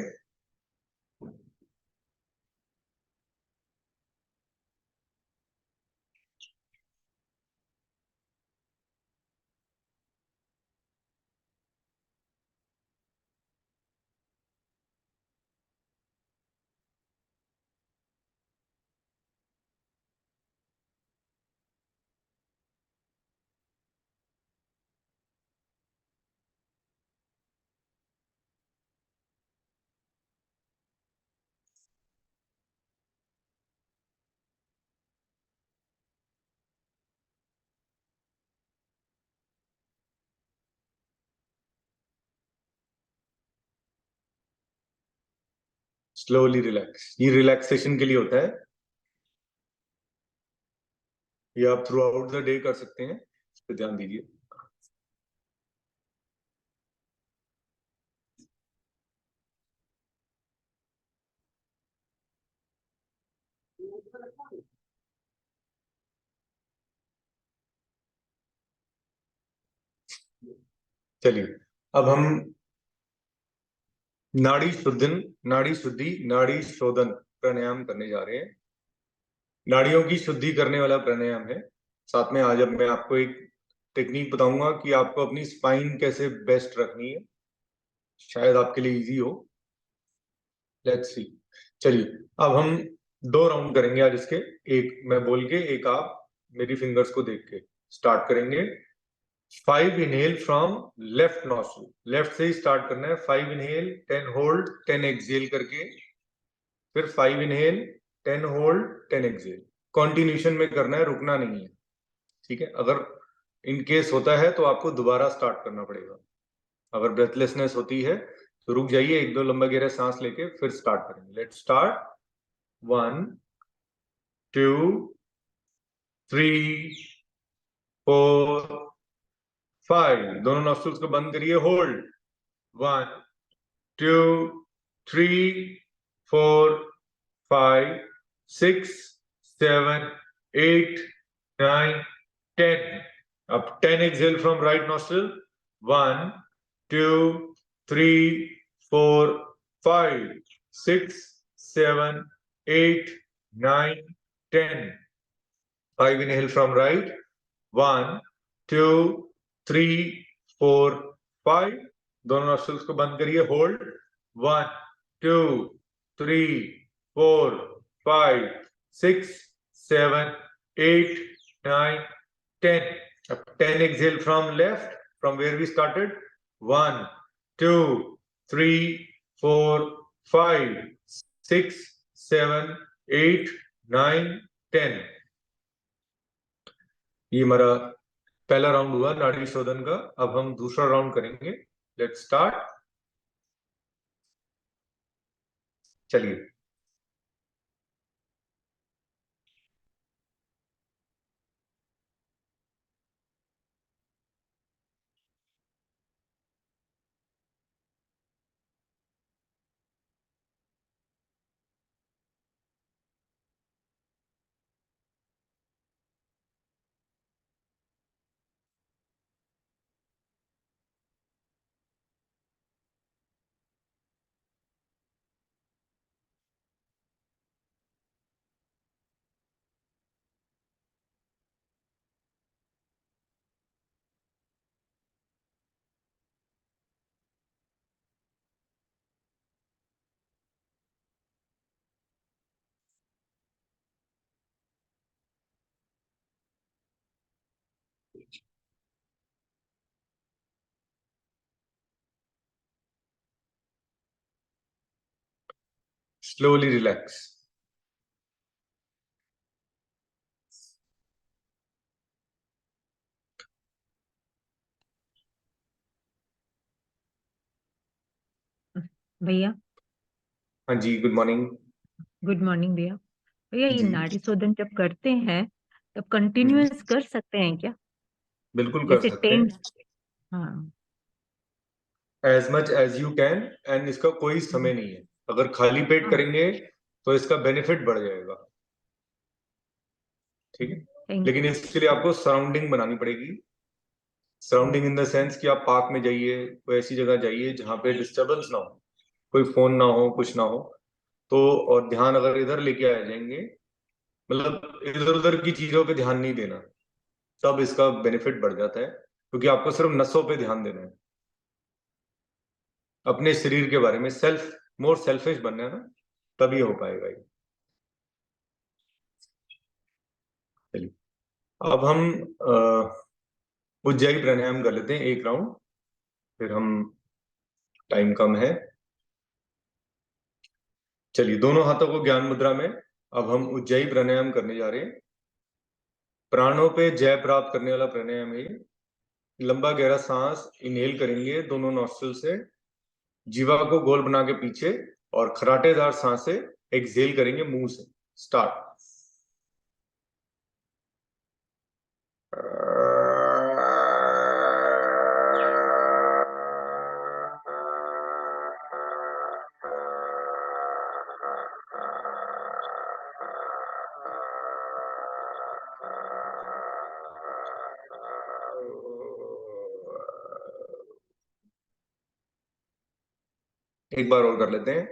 स्लोली रिलैक्स। ये रिलैक्सेशन के लिए होता है, ये आप थ्रू आउट द डे कर सकते हैं, इस पर ध्यान दीजिए। चलिए अब हम नाड़ी शोधन प्राणायाम करने जा रहे हैं। नाड़ियों की शुद्धि करने वाला प्राणायाम है। साथ में आज अब मैं आपको एक टेक्निक बताऊंगा कि आपको अपनी स्पाइन कैसे बेस्ट रखनी है, शायद आपके लिए इजी हो। Let's see. चलिए अब हम 2 राउंड करेंगे आज इसके, एक मैं बोल के एक आप मेरी फिंगर्स को देख के। स्टार्ट करेंगे 5 inhale from left nostril, left से ही स्टार्ट करना है। 5 इनहेल, 10 होल्ड, 10 एक्सहेल करके, फिर 5 इनहेल, 10 होल्ड, 10 एक्सहेल। कॉन्टिन्यूशन में करना है, रुकना नहीं है, ठीक है। अगर इन केस होता है तो आपको दोबारा स्टार्ट करना पड़ेगा। अगर ब्रेथलेसनेस होती है तो रुक जाइए, 1-2 लंबा गहरा सांस लेके फिर स्टार्ट करेंगे। Let's start. 1 2 3 4 5। दोनों नॉस्ट्रिल्स को बंद करिए, होल्ड। 1 2 3 4 5 6 7 8 9 10। अब 10 exhale from right nostril. 1 2 3 4 5 6 7 8 9 10। 5 inhale from right. 1 2 3 4 5। दोनों नॉस्ट्रिल्स को बंद करिए, होल्ड। 1 2 3 4 5 6 7 8 9 10। अब 10 exhale from left, from where we started. 1 2 3 4 5 6 7 8 9 10। ये हमारा पहला राउंड हुआ नाड़ी शोधन का। अब हम दूसरा राउंड करेंगे। Let's start. चलिए स्लोली रिलैक्स। भैया हाँ जी, गुड मॉर्निंग। गुड मॉर्निंग भैया। भैया ये जी नाड़ी शोधन जब करते हैं तब कंटिन्यूअस कर सकते हैं क्या? बिल्कुल कर जैसे सकते 10। हैं, हाँ as much as you can. And इसका कोई समय नहीं है। अगर खाली पेट हाँ करेंगे तो इसका बेनिफिट बढ़ जाएगा, ठीक है। थैंक लेकिन इसके लिए आपको सराउंडिंग बनानी पड़ेगी। सराउंडिंग इन द सेंस कि आप पार्क में जाइए, कोई ऐसी जगह जाइए जहाँ पे डिस्टरबेंस ना हो, कोई फोन ना हो, कुछ ना हो। तो और ध्यान अगर इधर लेके आ जाएंगे, मतलब इधर उधर की चीजों पे ध्यान नहीं देना, तब इसका बेनिफिट बढ़ जाता है। क्योंकि आपको सिर्फ नसों पे ध्यान देना है, अपने शरीर के बारे में मोर सेल्फिश बनना है ना, तभी हो पाएगा ये। चलिए अब हम उज्जाई प्राणायाम कर लेते हैं 1 राउंड, फिर हम, टाइम कम है। चलिए दोनों हाथों को ज्ञान मुद्रा में अब हम उज्जाई प्राणायाम करने जा रहे हैं। प्राणों पे जय प्राप्त करने वाला प्राणायाम है। लंबा गहरा सांस इनहेल करेंगे दोनों नॉस्ट्रिल से, जीवा को गोल बना के पीछे, और खराटेदार सांसें एक्सहेल करेंगे मुंह से। स्टार्ट। एक बार और कर लेते हैं।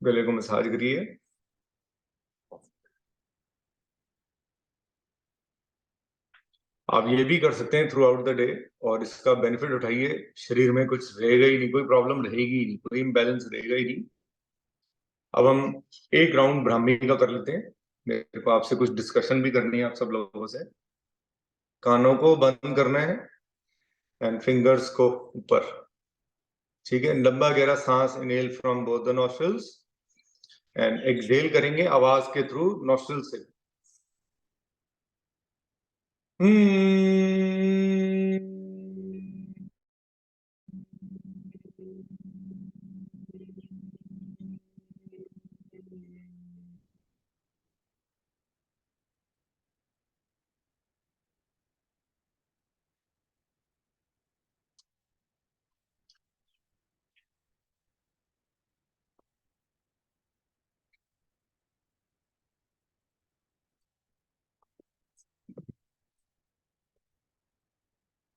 गले को मसाज करिए। आप ये भी कर सकते हैं थ्रू आउट द डे और इसका बेनिफिट उठाइए। शरीर में कुछ रहेगा ही नहीं, कोई प्रॉब्लम रहेगी ही नहीं, कोई इम्बैलेंस रहेगा ही नहीं। अब हम एक राउंड ब्राह्मी का कर लेते हैं। मेरे को आपसे कुछ डिस्कशन भी करनी है आप सब लोगों से। कानों को बंद करना है एंड फिंगर्स को ऊपर। ठीक है, लंबा गहरा सांस inhale from both the nostrils and exhale करेंगे आवाज के थ्रू नॉस्ट्रल से।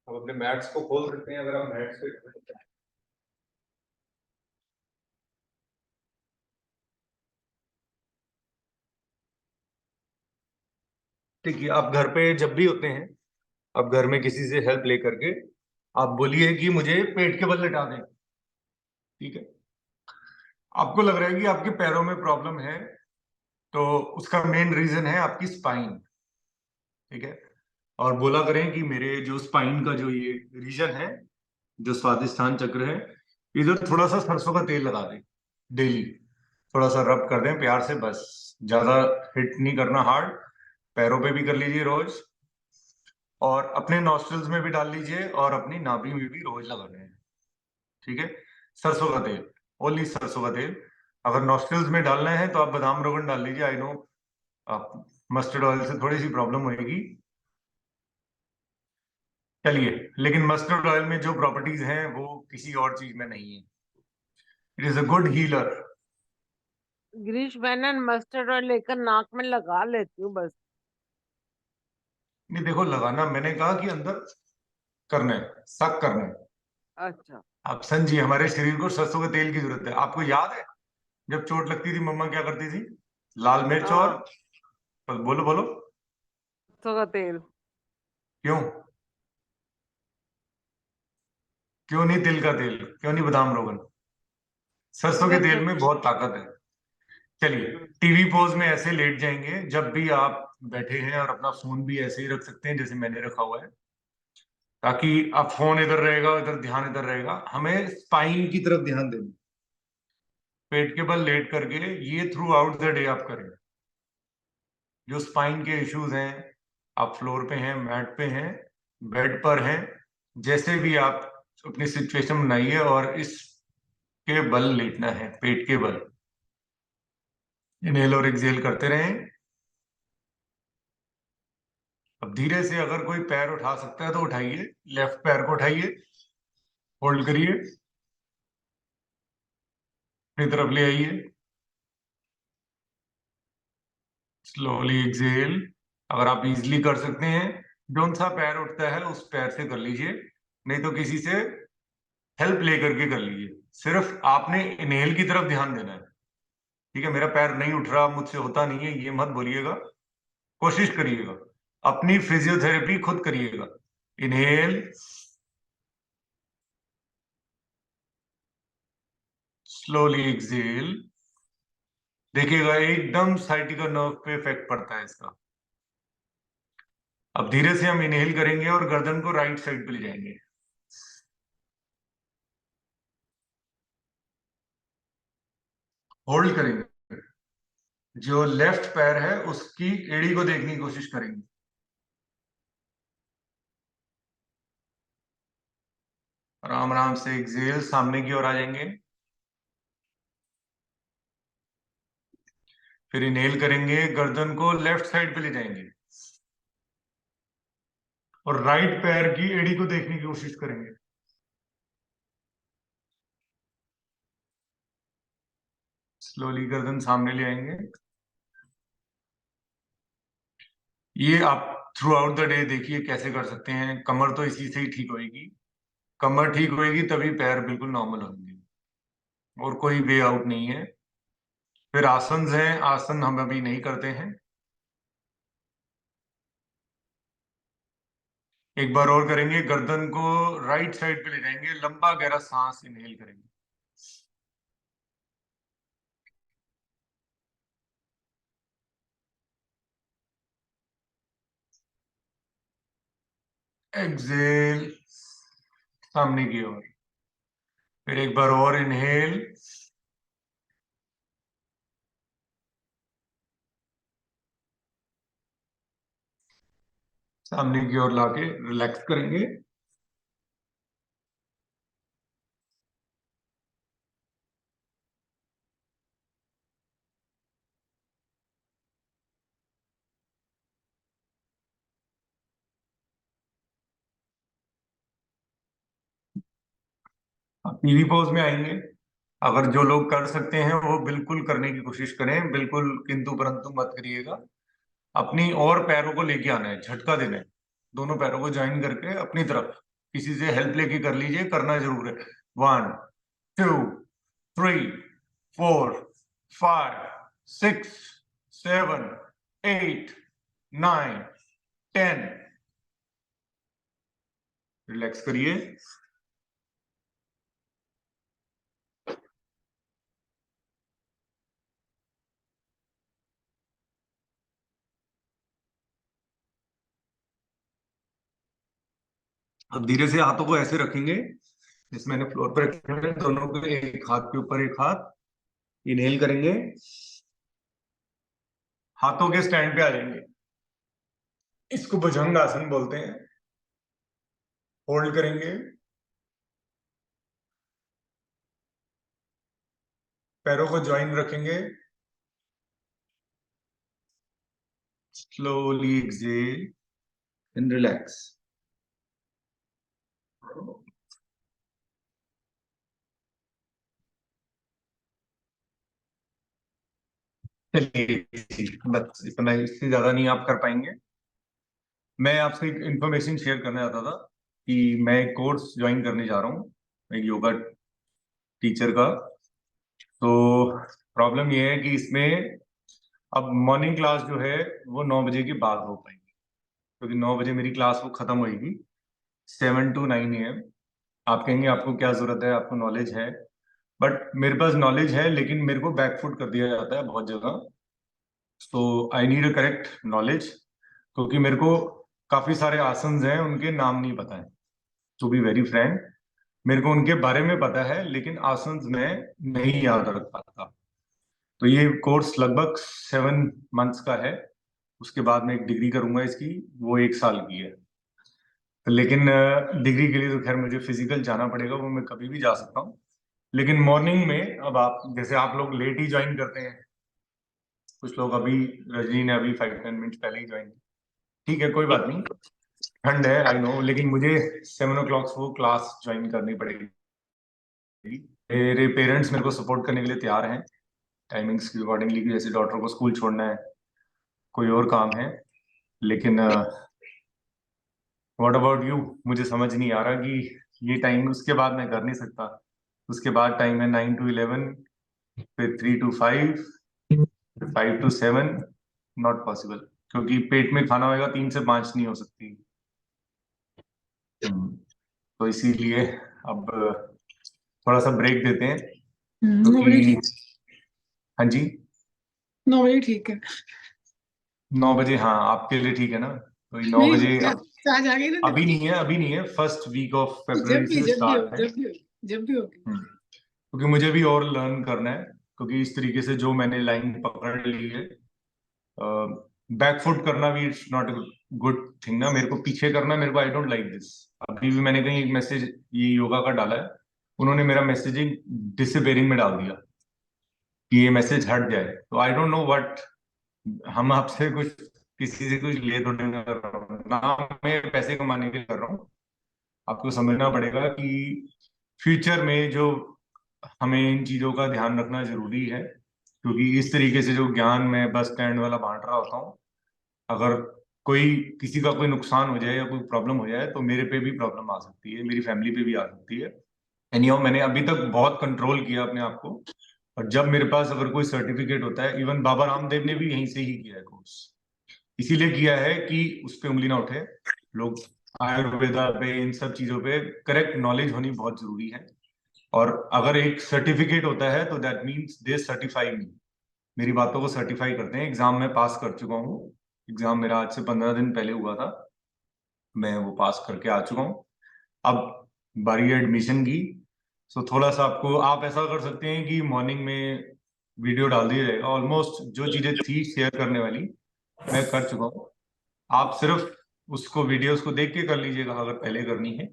अब अपने मैट्स को खोल सकते हैं अगर आप मैट्स पे। ठीक है, आप घर पे जब भी होते हैं, आप घर में किसी से हेल्प लेकर के आप बोलिए कि मुझे पेट के बल लिटा दें। ठीक है, आपको लग रहा है कि आपके पैरों में प्रॉब्लम है, तो उसका मेन रीजन है आपकी स्पाइन। ठीक है, और बोला करें कि मेरे जो स्पाइन का जो ये रीजन है, जो स्वादिष्ठान चक्र है, इधर थोड़ा सा सरसों का तेल लगा दें डेली। थोड़ा सा रब कर दें प्यार से, बस ज्यादा हिट नहीं करना हार्ड। पैरों पे भी कर लीजिए रोज, और अपने नॉस्ट्रल्स में भी डाल लीजिए और अपनी नाभि में भी रोज लगा रहे हैं। ठीक है, सरसों का तेल, ओनली सरसों का तेल। अगर नॉस्ट्रल्स में डालना है तो आप बादाम रोगन डाल लीजिए। आई नो आप मस्टर्ड ऑयल से थोड़ी सी प्रॉब्लम होगी, चलिए, लेकिन मस्टर्ड ऑयल में जो प्रॉपर्टीज हैं वो किसी और चीज में नहीं है। It is a good healer. Girish, मैंने मस्टर्ड ऑयल लेकर नाक में लगा लेती हूँ बस। नहीं देखो, लगाना मैंने कहा कि अंदर करना है, सक करना है। अच्छा, आप समझिए, हमारे शरीर को सरसों के तेल की जरूरत है। आपको याद है जब चोट लगती थी मम्मा क्या करती थी? लाल मिर्च और हाँ, बोलो बोलो। सरसों का तेल। क्यों? क्यों नहीं तिल का तेल? क्यों नहीं बादाम रोगन? सरसों के तेल में बहुत ताकत है। चलिए, टीवी पोज में ऐसे लेट जाएंगे जब भी आप बैठे हैं, और अपना फोन भी ऐसे ही रख सकते हैं जैसे मैंने रखा हुआ है, ताकि आप फोन इधर रहेगा, इधर ध्यान इधर रहेगा। हमें स्पाइन की तरफ ध्यान देना। पेट के बल लेट करके ये थ्रू आउट द डे आप करें। जो स्पाइन के इश्यूज हैं, आप फ्लोर पे हैं, मैट पे हैं, बेड पर हैं, जैसे भी आप अपनी सिचुएशन बनाइए और इस के बल लेटना है, पेट के बल। इनहेल और एक्सहेल करते रहें। अब धीरे से अगर कोई पैर उठा सकता है तो उठाइए। लेफ्ट पैर को उठाइए, होल्ड करिए, अपनी तरफ ले आइए, स्लोली एक्सहेल। अगर आप इजीली कर सकते हैं, कौन सा पैर उठता है उस पैर से कर लीजिए, नहीं तो किसी से हेल्प लेकर के कर लीजिए। सिर्फ आपने इनहेल की तरफ ध्यान देना है। ठीक है, मेरा पैर नहीं उठ रहा, मुझसे होता नहीं है, ये मत बोलिएगा। कोशिश करिएगा, अपनी फिजियोथेरेपी खुद करिएगा। Inhale, slowly exhale. देखिएगा एकदम साइटिका नर्व पे इफेक्ट पड़ता है इसका। अब धीरे से हम इनहेल करेंगे और गर्दन को राइट साइड पे ले जाएंगे। होल्ड करेंगे। जो लेफ्ट पैर है उसकी एड़ी को देखने की कोशिश करेंगे। आराम आराम से एक्सेल, सामने की ओर आ जाएंगे। फिर इनहेल करेंगे, गर्दन को लेफ्ट साइड पे ले जाएंगे और राइट पैर की एड़ी को देखने की कोशिश करेंगे। स्लोली गर्दन सामने ले आएंगे। ये आप थ्रू आउट द डे देखिए कैसे कर सकते हैं। कमर तो इसी से ही ठीक होएगी। कमर ठीक होएगी तभी पैर बिल्कुल नॉर्मल होंगे, और कोई वे आउट नहीं है। फिर आसन हैं, आसन हम अभी नहीं करते हैं। एक बार और करेंगे, गर्दन को राइट साइड पे ले जाएंगे, लंबा गहरा सांस इनहेल करेंगे। एक्सेल, सामने की ओर। फिर एक बार और इनहेल, सामने की ओर लाके रिलैक्स करेंगे। पीवी पोज में आएंगे। अगर जो लोग कर सकते हैं वो बिल्कुल करने की कोशिश करें, बिल्कुल किंतु परंतु मत करिएगा। अपनी और पैरों को लेके आना है, झटका देना है। दोनों पैरों को ज्वाइन करके अपनी तरफ किसी से हेल्प लेके कर लीजिए, करना जरूर है। 1 2 3 4 5 6 7 8 9 10। रिलैक्स करिए। अब धीरे से हाथों को ऐसे रखेंगे जिस मैंने फ्लोर पर रखे हैं, दोनों को एक हाथ के ऊपर एक हाथ। इनहेल करेंगे, हाथों के स्टैंड पे आ जाएंगे। इसको भुजंग आसन बोलते हैं। होल्ड करेंगे, पैरों को ज्वाइन रखेंगे। Slowly exhale and relax. चलिए, बस इतना, इससे ज्यादा नहीं आप कर पाएंगे। मैं आपसे एक इंफॉर्मेशन शेयर करना चाहता था कि मैं एक कोर्स ज्वाइन करने जा रहा हूँ, एक योगा टीचर का। तो प्रॉब्लम ये है कि इसमें अब मॉर्निंग क्लास जो है वो 9 बजे के बाद हो पाएगी, क्योंकि 9 बजे मेरी क्लास वो खत्म होगी। 7 to 9 AM। आप कहेंगे आपको क्या जरूरत है, आपको नॉलेज है। बट मेरे पास नॉलेज है, लेकिन मेरे को बैकफुट कर दिया जाता है बहुत जगह। तो I need a correct knowledge, क्योंकि मेरे को काफी सारे आसन हैं, उनके नाम नहीं पता है। टू बी वेरी फ्रैंक, मेरे को उनके बारे में पता है, लेकिन आसन मैं नहीं याद रख पाता। तो ये कोर्स लगभग 7 मंथ्स का है। उसके बाद मैं एक डिग्री करूंगा इसकी, वो 1 साल की है। तो लेकिन डिग्री के लिए तो खैर मुझे फिजिकल जाना पड़ेगा, वो मैं कभी भी जा सकता हूँ। लेकिन मॉर्निंग में, अब आप जैसे आप लोग लेट ही ज्वाइन करते हैं, कुछ लोग अभी, रजनी ने अभी 5-10 मिनट पहले ही ज्वाइन। ठीक है, कोई बात नहीं, ठंड है आई नो, लेकिन मुझे 7 o'clock वो क्लास ज्वाइन करनी पड़ेगी। मेरे पेरेंट्स मेरे को सपोर्ट करने के लिए तैयार हैं, टाइमिंग्स के अकॉर्डिंगली, जैसे डॉक्टर को स्कूल छोड़ना है, कोई और काम है। लेकिन व्हाट अबाउट यू, मुझे समझ नहीं आ रहा कि ये टाइम उसके बाद मैं कर नहीं सकता। उसके बाद टाइम है 9 to 11, फिर 3 to 5, फिर 5 to 7। नॉट पॉसिबल, क्योंकि पेट में खाना होगा, 3 से 5 नहीं हो सकती। तो इसीलिए अब थोड़ा सा ब्रेक देते हैं। 9 बजे क्योंकि ठीक, हाँ जी 9 बजे ठीक है। 9 बजे, हाँ आपके लिए ठीक है ना? तो 9 नहीं बजे आज आ गई ना अभी नहीं है, अभी नहीं है, फर्स्ट वीक ऑफ जब फरवरी भी से जब भी हो स्टार्ट है। जब भी हो जब भी होगी। क्योंकि मुझे भी और लर्न करना है, क्योंकि इस तरीके से जो मैंने लाइन पकड़ ली है, बैकफुट करना भी इट्स नॉट गुड थिंग ना। मेरे को पीछे करना, मेरे को आई डोंट लाइक दिस। अभी भी मैंने कहीं एक मैसेज ये योगा का डाला है, उन्होंने मेरा मैसेजिंग डिसअपेयरिंग में डाल दिया कि ये मैसेज हट जाए। तो आई डोंट नो व्हाट, हम आपसे कुछ, किसी से कुछ ले थोड़ी ना कर रहा हूँ ना, मैं पैसे कमाने के लिए कर रहा हूँ। आपको समझना पड़ेगा कि फ्यूचर में जो हमें इन चीजों का ध्यान रखना जरूरी है, क्योंकि इस तरीके से जो ज्ञान मैं बस स्टैंड वाला बांट रहा होता हूँ, अगर कोई किसी का कोई नुकसान हो जाए या कोई प्रॉब्लम हो जाए तो मेरे पे भी प्रॉब्लम आ सकती है, मेरी फैमिली पे भी आ सकती है। एनीहाउ मैंने अभी तक बहुत कंट्रोल किया अपने आप को। और जब मेरे पास अगर कोई सर्टिफिकेट होता है, इवन बाबा रामदेव ने भी यहीं से ही किया है कोर्स, इसीलिए किया है कि उस पे उंगली ना उठे लोग। आयुर्वेदा पे, इन सब चीजों पे करेक्ट नॉलेज होनी बहुत जरूरी है। और अगर एक सर्टिफिकेट होता है तो दैट मीन्स दे सर्टिफाई मी, मेरी बातों को सर्टिफाई करते हैं। एग्जाम में पास कर चुका हूँ, एग्जाम मेरा आज से 15 दिन पहले हुआ था, मैं वो पास करके आ चुका हूँ। अब बारी है एडमिशन की। सो थोड़ा सा आपको, आप ऐसा कर सकते हैं कि मॉर्निंग में वीडियो डाल दिया जाएगा, ऑलमोस्ट जो चीजें थी शेयर करने वाली मैं कर चुका हूँ। आप सिर्फ उसको, वीडियोस को देख के कर लीजिएगा अगर पहले करनी है,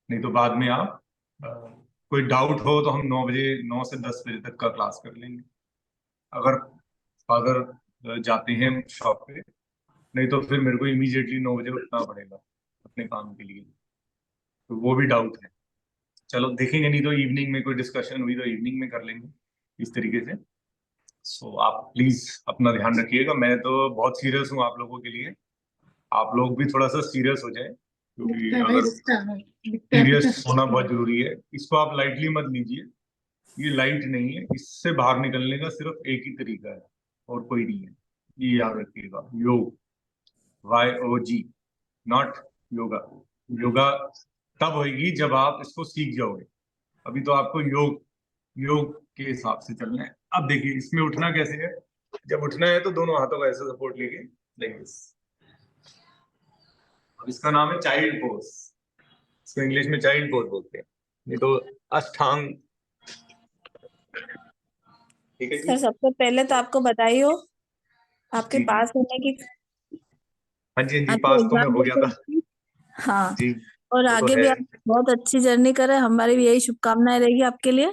नहीं तो बाद में आप कोई डाउट हो तो हम 9 बजे, 9 से 10 बजे तक का क्लास कर लेंगे, अगर फादर जाते हैं शॉप पे। नहीं तो फिर मेरे को इमीडिएटली 9 बजे उठना पड़ेगा अपने काम के लिए, तो वो भी डाउट है। चलो देखेंगे, नहीं तो इवनिंग में कोई डिस्कशन हुई तो इवनिंग में कर लेंगे इस तरीके से। सो आप प्लीज अपना ध्यान रखिएगा, मैं तो बहुत सीरियस हूँ आप लोगों के लिए, आप लोग भी थोड़ा सा सीरियस हो जाए, क्योंकि दिखता है भाई, अगर दिखता है पता सीरियस होना बहुत जरूरी है। इसको आप लाइटली मत लीजिए, ये लाइट नहीं है, इससे बाहर निकलने का सिर्फ एक ही तरीका है और कोई नहीं है, ये याद रखिएगा। योग, YOG, नॉट योगा। योगा तब होगी जब आप इसको सीख जाओगे, अभी तो आपको योग, योग के हिसाब से चलना है। अब देखिए इसमें उठना कैसे है, जब उठना है तो दोनों हाथों का ऐसे सपोर्ट लेके, लाइक दिस। अब इसका नाम है चाइल्ड पोज, इसको इंग्लिश में चाइल्ड पोज बोलते हैं, नहीं तो अष्टांग। ठीक है जी। सर सबसे पहले तो आपको बधाई हो आपके जी जी, पास होने की। हाँ जी हाँ जी, आपके पास तो मैं एग्जाम हो गया था। हाँ, जी और वो तो आगे है। भी आप बहुत अच्छी जर्नी करें, हमारी भी यही शुभकामनाएं रहेगी आपके लिए।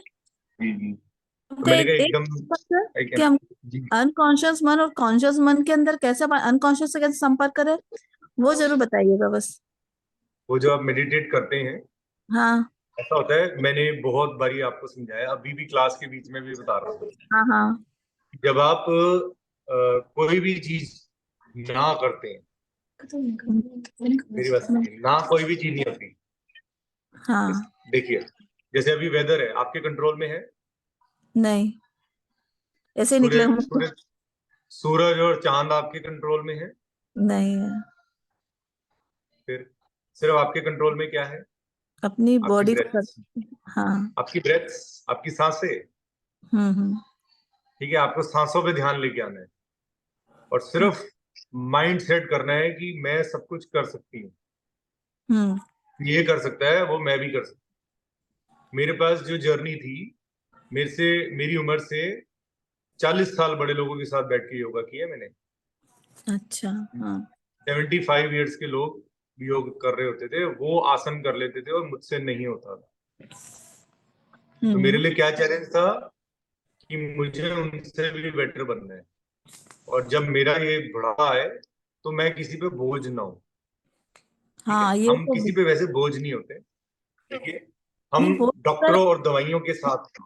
जी जी, तो हमको मैंने एक कहा एक एकदम सर, कि एक, हम जी अनकॉन्शियस मन और कॉन्शियस मन के अंदर कैसे, अनकॉन्शियस से कैसे संपर्क करें, वो जरूर बताइएगा बस। वो जो आप मेडिटेट करते हैं, हाँ ऐसा होता है, मैंने बहुत बारी आपको समझाया, अभी भी क्लास के बीच में भी बता रहा हूँ। हाँ हाँ जब आप कोई भी चीज ना करते हैं, मेरी बात सुनिए, ना कोई भी चीज नहीं होती। हाँ। देखिए जैसे अभी वेदर है आपके कंट्रोल में है, नहीं, ऐसे ही निकले सूर्य हम। सूरज, सूरज और चांद आपके कंट्रोल में है। नहीं है, फिर सिर्फ आपके कंट्रोल में क्या है? अपनी आपकी बॉडी को ब्रेथ, हाँ। आपकी ब्रेथ, आपकी सांसें। हम्म। ठीक है, आपको सांसों पे ध्यान लेके आना है और सिर्फ माइंड सेट करना है कि मैं सब कुछ कर सकती हूँ, हम्म। ये कर सकता है, वो मैं भी कर सकता हूँ। मेरे पास जो जर्नी थी, मेरे से, मेरी उम्र से 40 साल बड़े लोगों के साथ बैठ के योगा किया मैंने। अच्छा। हाँ 75 ईयर्स के लोग योग कर रहे होते थे, वो आसन कर लेते थे और मुझसे नहीं होता था। तो मेरे लिए क्या चैलेंज था कि मुझे उनसे भी बेटर बनना है, और जब मेरा ये बुढ़ापा आए तो मैं किसी पे बोझ ना हूं। ठीक है, हाँ, ये हम तो किसी पे वैसे बोझ नहीं होते। देखिए, हम नहीं वो सर। डॉक्टरों और दवाइयों के साथ,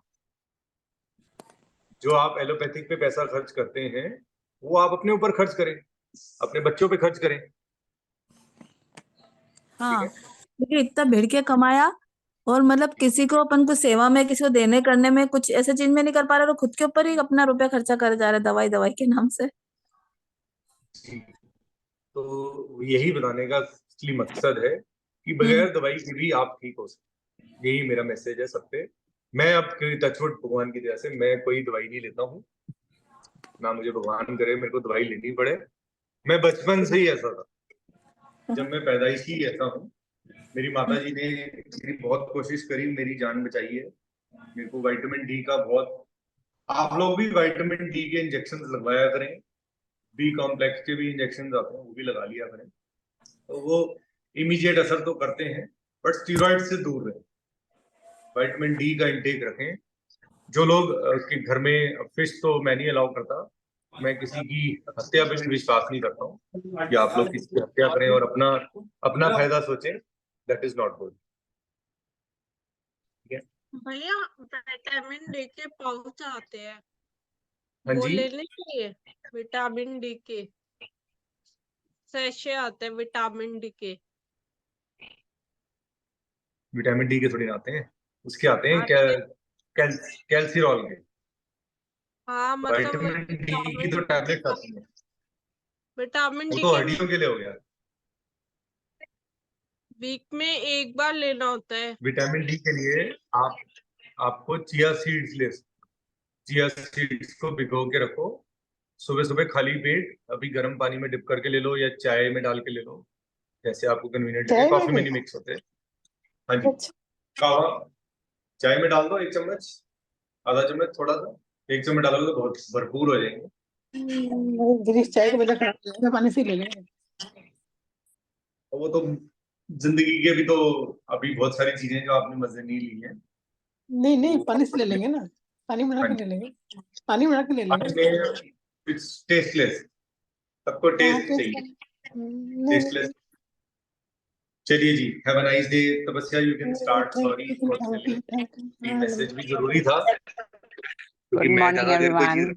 जो आप एलोपैथिक पे पैसा खर्च करते हैं वो आप अपने ऊपर खर्च करें, अपने बच्चों पे खर्च करें। ठीक हाँ, है, क्योंकि इतना भिड़ के कमाया और मतलब किसी को, अपन को सेवा में, किसी को देने करने में कुछ ऐसे चीज में नहीं कर पा रहे, तो खुद के ऊपर ही अपना रुपया खर्चा करे जा रहे दवाई दवाई के नाम से। जी। तो यही बताने का असली मकसद है कि हम्म। बगैर दवाई के भी आप ठीक हो सकते, यही मेरा मैसेज है सब पे। मैं अब टचवुड भगवान की दया से मैं कोई दवाई नहीं लेता हूँ, ना मुझे भगवान करे मेरे को दवाई लेनी पड़े। मैं बचपन से ही ऐसा था, जब मैं पैदाइश ही ऐसा हूँ। मेरी माता जी ने मेरी बहुत कोशिश करी, मेरी जान बचाई है। मेरे को विटामिन डी का बहुत, आप लोग भी विटामिन डी के इंजेक्शन लगवाया करें, बी कॉम्प्लेक्स के भी इंजेक्शन आते हैं वो भी लगा लिया करें, तो वो इमीडिएट असर तो करते हैं, बट स्टीरॉइड से दूर रहें, विटामिन डी का इंटेक रखें। जो लोग के घर में फिश, तो मैं नहीं अलाउ करता, मैं किसी की हत्या पे भी विश्वास नहीं करता हूँ कि आप लोग किसी की हत्या करें और अपना अपना फायदा सोचें, दैट इज नॉट गुड। भैया विटामिन डी के पाउच आते हैं, हाँ वो जी, लेने चाहिए? विटामिन डी के सैशे आते हैं विटामिन डी के। विटामिन डी के थोड़ी ना आते हैं, उसके आते हैं आते हैं। कैल्सिरॉल के। हाँ मतलब विटामिन डी की तो टैबलेट आती है, विटामिन वो डी तो के हड्डियों के लिए हो गया। वीक में एक बार लेना होता है। विटामिन डी के लिए आपको चिया सीड्स को भिगो के रखो, सुबह सुबह खाली पेट अभी गर्म पानी में डिप करके ले लो या चाय में डाल के ले लो, जैसे आपको कन्वीनियंट लगे। कॉफी में नहीं मिक्स होते। हाँ जी, कावा चाय में डाल दो, 1 चम्मच, आधा चम्मच, थोड़ा सा, 1 चम्मच डालोगे तो बहुत भरपूर हो जाएंगे। गिरीश चाय को बजा खराब हो जाएगा, पानी से ले लेंगे। और वो तो जिंदगी के भी तो अभी बहुत सारी चीजें जो आपने मजे नहीं ली हैं। नहीं नहीं, पानी से ले लेंगे ना, पानी बना के ले लेंगे, पानी बना के ले लेंगे। इट्स टेस्टलेस, सबको टेस्ट चाहिए, टेस्टलेस। चलिए जी, हैव अ नाइस डे। तपस्या, you can start. Sorry, message भी जरूरी था क्योंकि मैं ज्यादा देर कोई चीज